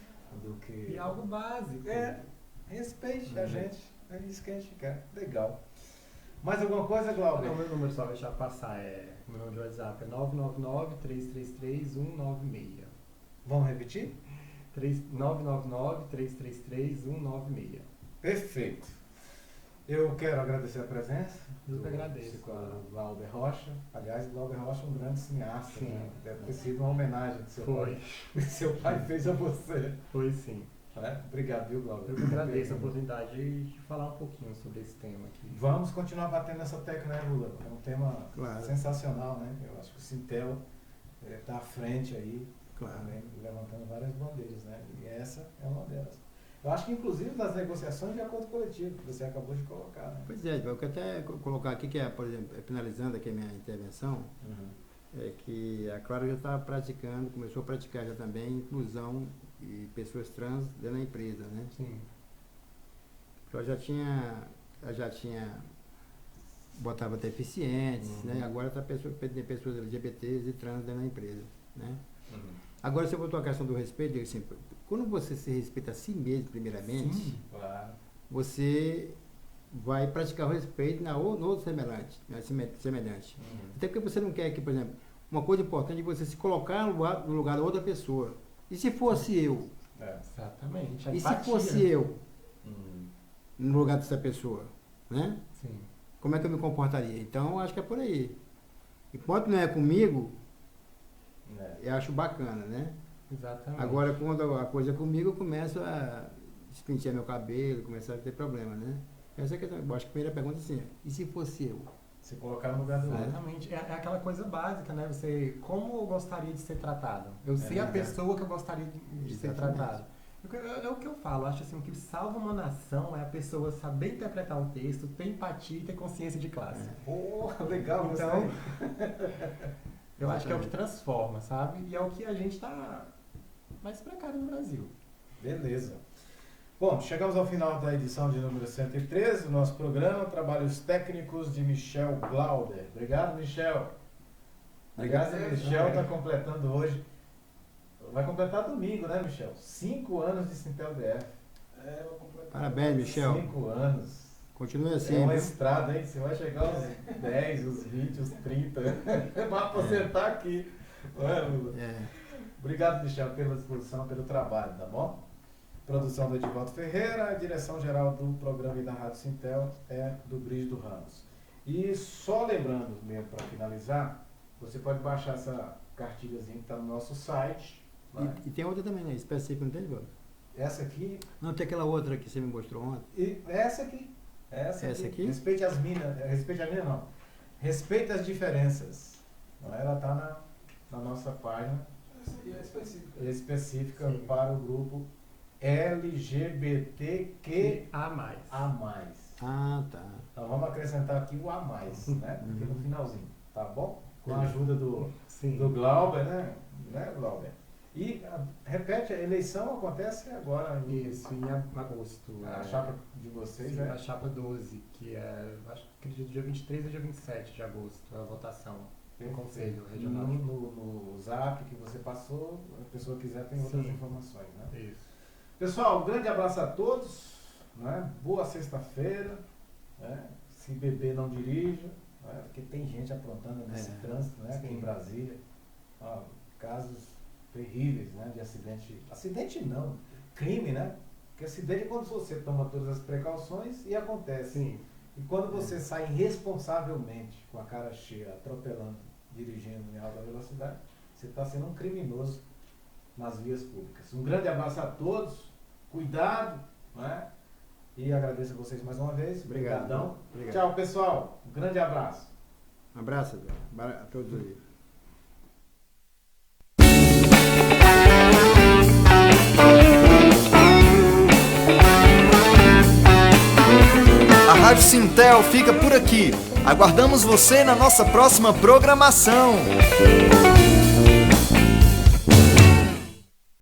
do que... E algo básico. Respeite a gente, é isso que a gente quer. Legal. Mais alguma coisa, Glauber? Não, meu número só deixar passar, meu número de WhatsApp é 999-333-196. Vamos repetir? 999-333-196. Perfeito. Eu quero agradecer a presença Eu que do agradeço. psicólogo Glauber Rocha. Aliás, Glauber Rocha é um grande cineasta. Sim. Né? Deve ter sido uma homenagem que Foi. seu pai fez a você. Foi sim. Obrigado, viu, Glauber? Eu que agradeço a oportunidade de falar um pouquinho sobre esse tema aqui. Vamos continuar batendo nessa tecla, né, Lula? É um tema sensacional, né? Eu acho que o Sintel está à frente aí, também, levantando várias bandeiras, né? E essa é uma delas. Eu acho que, inclusive, das negociações de acordo coletivo, que você acabou de colocar, né? Pois é, eu quero até colocar aqui, que por exemplo, finalizando aqui a minha intervenção, é que a Clara já está praticando, começou a praticar já também inclusão e pessoas trans dentro da empresa, né? Sim. Ela já tinha botava deficientes, né? Agora tem pessoas LGBTs e trans dentro da empresa, né? Agora, você botou a questão do respeito, assim, quando você se respeita a si mesmo, primeiramente, Sim, claro. você vai praticar o respeito no outro semelhante. Até porque você não quer que, por exemplo, uma coisa importante é você se colocar no lugar da outra pessoa. E se fosse eu? Exatamente. E se fosse eu no lugar dessa pessoa? Né? Sim. Como é que eu me comportaria? Então, acho que é por aí. Enquanto não é comigo, eu acho bacana, né? Exatamente. Agora, quando a coisa é comigo, eu começo a despentear meu cabelo, começar a ter problema, né? Essa é a questão. Eu acho que a primeira pergunta é assim, e se fosse eu? Se colocar no lugar do outro. Exatamente. É aquela coisa básica, né? Você, como eu gostaria de ser tratado? Eu sei a pessoa que eu gostaria de ser tratado. É o que eu falo. Acho assim, o que salva uma nação é a pessoa saber interpretar um texto, ter empatia e ter consciência de classe. Legal, então, eu acho que é o que transforma, sabe? E é o que a gente está mais precário no Brasil. Beleza. Bom, chegamos ao final da edição de número 113 do nosso programa, Trabalhos Técnicos de Michel Glauber. Obrigado, Michel. Aliás, o Michel está completando hoje, vai completar domingo, né, Michel? 5 anos de Sintel DF. Vou completar. Parabéns, Michel. 5 anos. Continue assim. É uma estrada, hein? Você vai chegar aos 10, os 20, os 30. Vai aposentar aqui. Não é, Lula? Obrigado, Michel, pela disposição, pelo trabalho, tá bom? Produção do Edivaldo Ferreira, a direção-geral do programa e da Rádio Sintel é do Brígido Ramos. E só lembrando mesmo, para finalizar, você pode baixar essa cartilhazinha que está no nosso site. E tem outra também, né? Específica, não tem, Edivaldo? Essa aqui. Não, tem aquela outra que você me mostrou ontem. E essa aqui. Essa aqui. Respeite as minas. Respeite a mina, não. Respeite as diferenças. Ela está na nossa página. Essa aí é específica. Específica para o grupo LGBTQA+. Ah, tá. Então vamos acrescentar aqui o A+, né? Aqui no finalzinho, tá bom? Com a ajuda do Glauber, né? Glauber? E repete, a eleição acontece agora. Isso, em agosto. A chapa de vocês, sim, né? a chapa 12, que é, acho que acredito, dia 23 ou dia 27 de agosto, a votação. No Conselho Regional. No zap que você passou, a pessoa quiser tem outras informações, né? Isso. Pessoal, um grande abraço a todos, né? Boa sexta-feira, né? Se beber não dirija, né? Porque tem gente aprontando nesse trânsito, né? Aqui em Brasília, casos terríveis, né? De acidente não, crime, né? Porque acidente é quando você toma todas as precauções e acontece. Sim. E quando você sai irresponsavelmente, com a cara cheia, atropelando, dirigindo em alta velocidade, você está sendo um criminoso nas vias públicas. Um grande abraço a todos, cuidado, né? E agradeço a vocês mais uma vez. Obrigadão. Obrigado. Tchau, pessoal. Um grande abraço. Um abraço a todos aí. A Rádio Sintel fica por aqui. Aguardamos você na nossa próxima programação.